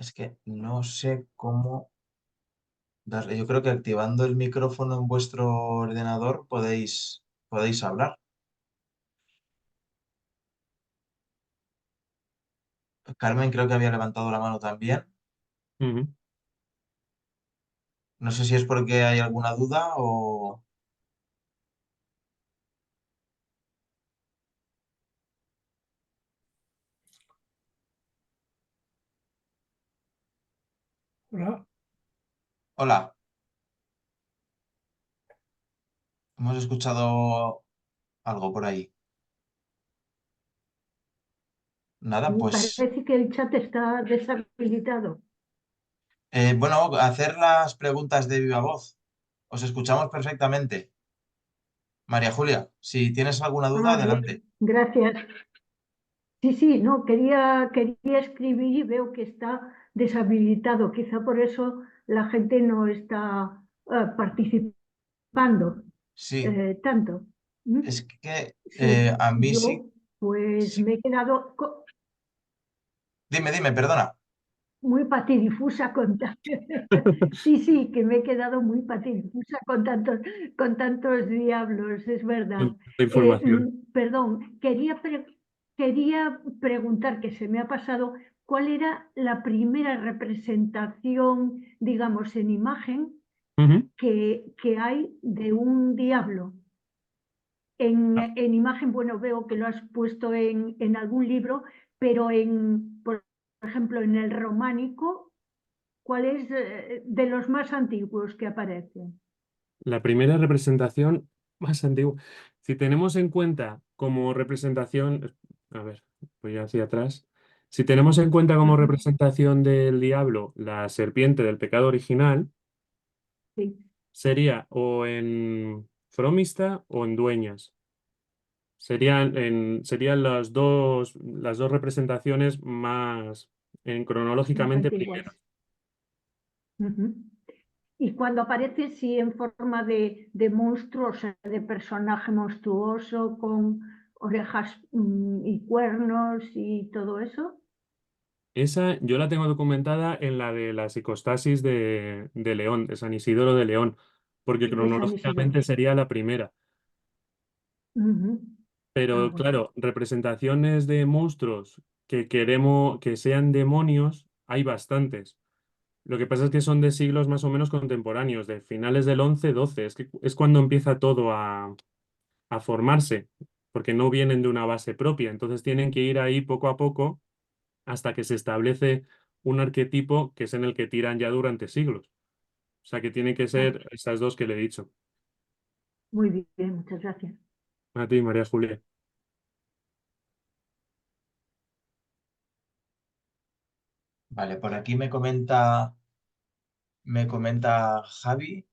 Es que no sé cómo darle. Yo creo que activando el micrófono en vuestro ordenador podéis hablar. Carmen creo que había levantado la mano también. Ujú. No sé si es porque hay alguna duda o... Hola, Hola, hemos escuchado algo por ahí. Nada, me pues parece que el chat está deshabilitado. bueno, hacer las preguntas de viva voz. Os escuchamos perfectamente. María Julia, si tienes alguna duda, Ah, adelante. bien, gracias. Sí, sí, no, quería escribir y veo que está deshabilitado. Quizá por eso la gente no está participando Sí, tanto. ¿Mm? es que Sí, a mí sí, yo pues sí. me he quedado Dime, dime, perdona. muy patidifusa con sí, sí, que me he quedado muy patidifusa con tantos diablos, es verdad. La información. Perdón, quería preguntar, que se me ha pasado, ¿cuál era la primera representación, digamos, en imagen Ujú. que hay de un diablo? En imagen, bueno, veo que lo has puesto en algún libro, pero por ejemplo, en el románico, ¿cuál es de los más antiguos que aparecen? La primera representación más antigua. Si tenemos en cuenta como representación, a ver, voy hacia atrás. Si tenemos en cuenta como Ajá, representación del diablo la serpiente del pecado original, sí, sería o en Fromista o en Dueñas. Serían las dos representaciones más más cronológicamente antiguas. primeras. Ujú. Y cuando aparece, sí, en forma de monstruo, o sea, de personaje monstruoso, con orejas y cuernos y todo eso, Esa yo la tengo documentada en la de la psicostasis de León, de San Isidoro de León, porque de San Isidoro. cronológicamente sería la primera. Ujú. Ah, Pero bueno, claro, representaciones de monstruos que queremos que sean demonios, hay bastantes. Lo que pasa es que son de siglos más o menos contemporáneos, de finales del 11-12. Es que es cuando empieza todo a formarse, porque no vienen de una base propia. Entonces tienen que ir ahí poco a poco hasta que se establece un arquetipo que es en el que tiran ya durante siglos. O sea que tienen que ah, ser esas dos que le he dicho. muy bien, muchas gracias. A ti, María Julia. Vale, por aquí me comenta Javi,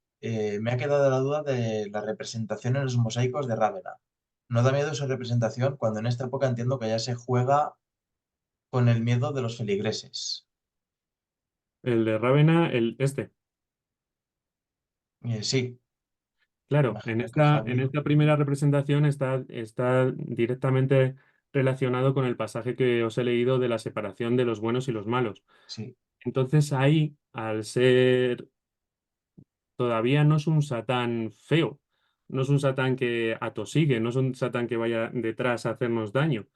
me ha quedado la duda de la representación en los mosaicos de Rávena. ¿No da miedo esa representación cuando en esta época entiendo que ya se juega con el miedo de los feligreses? El de Rávena, Sí, Claro, en imagino que esta Javi, primera representación está directamente relacionado con el pasaje que os he leído de la separación de los buenos y los malos. sí, Entonces ahí, al ser, todavía no es un satán feo, no es un satán que atosigue, no es un satán que vaya detrás a hacernos daño.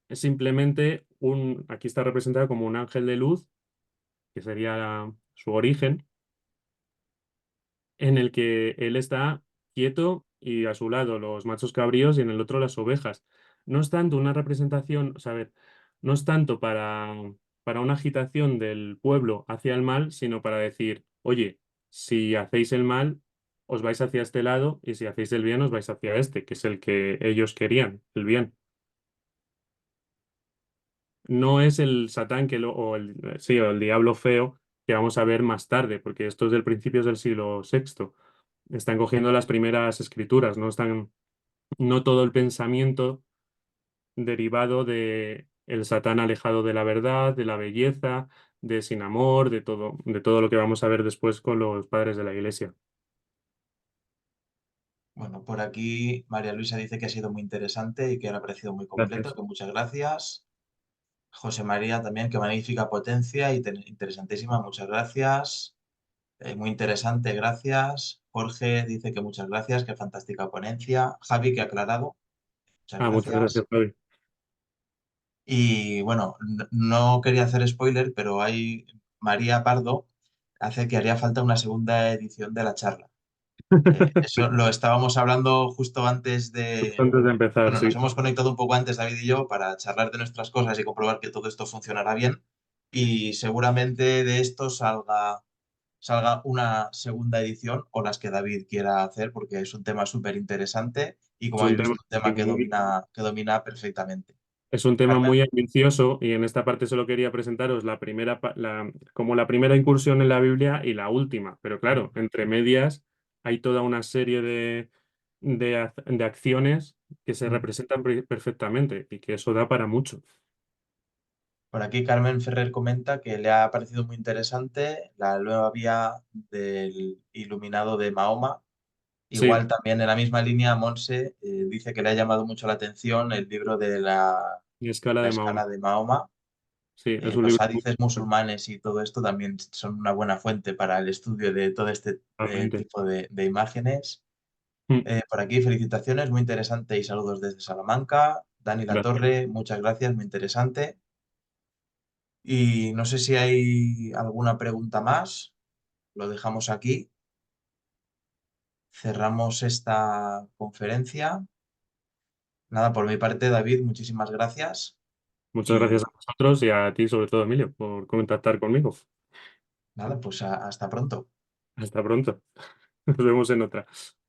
Es simplemente aquí está representado como un ángel de luz, que sería su origen, en el que él está quieto y a su lado los machos cabríos y en el otro las ovejas. no es tanto una representación, o sea, a ver, no es tanto para una agitación del pueblo hacia el mal, sino para decir, oye, si hacéis el mal, os vais hacia este lado y si hacéis el bien, os vais hacia este, que es el que ellos querían, el bien. No es el Satán sí, o el diablo feo que vamos a ver más tarde, porque esto es del principios del siglo VI. Están cogiendo las primeras escrituras, no todo el pensamiento derivado de el Satán alejado de la verdad, de la belleza, de sin amor, de todo lo que vamos a ver después con los padres de la Iglesia. Bueno, por aquí María Luisa dice que ha sido muy interesante y que le ha parecido muy completo, Gracias. que muchas gracias. José María también, que magnífica potencia y interesantísima, muchas gracias. Muy interesante, gracias. Jorge dice que muchas gracias, que fantástica ponencia. Javi, que ha aclarado, muchas Muchas gracias, gracias. Javi. Y bueno, no quería hacer spoiler, pero hay María Pardo hace que haría falta una segunda edición de la charla. Eso lo estábamos hablando justo antes Justo de... antes de empezar, Bueno, nos sí. hemos conectado un poco antes, David y yo, para charlar de nuestras cosas y comprobar que todo esto funcionará bien. Y seguramente de esto salga una segunda edición o las que David quiera hacer, porque es un tema súper interesante y Es como un habéis tema visto, un tema que domina perfectamente. Es un tema Carmen, muy ambicioso y en esta parte solo quería presentaros como la primera incursión en la Biblia y la última. Pero claro, entre medias hay toda una serie de acciones que se representan perfectamente y que eso da para mucho. por aquí Carmen Ferrer comenta que le ha parecido muy interesante la nueva vía del iluminado de Mahoma. Sí, Igual también en la misma línea, Monse dice que le ha llamado mucho la atención el libro de y escala la de Mahoma. escala de Mahoma. Sí, es un Los libro muy hadices interesante, musulmanes y todo esto también son una buena fuente para el estudio de todo este realmente. tipo de imágenes. Mm, Por aquí, felicitaciones, muy interesante y saludos desde Salamanca. Dani La Gracias. Torre, muchas gracias, muy interesante. Y no sé si hay alguna pregunta más. Lo dejamos aquí. Cerramos esta conferencia. Nada, por mi parte, David, muchísimas gracias. Muchas gracias a Y vosotros y a ti, sobre todo, Emilio, por contactar conmigo. nada, pues hasta pronto. Hasta pronto. Nos vemos en otra.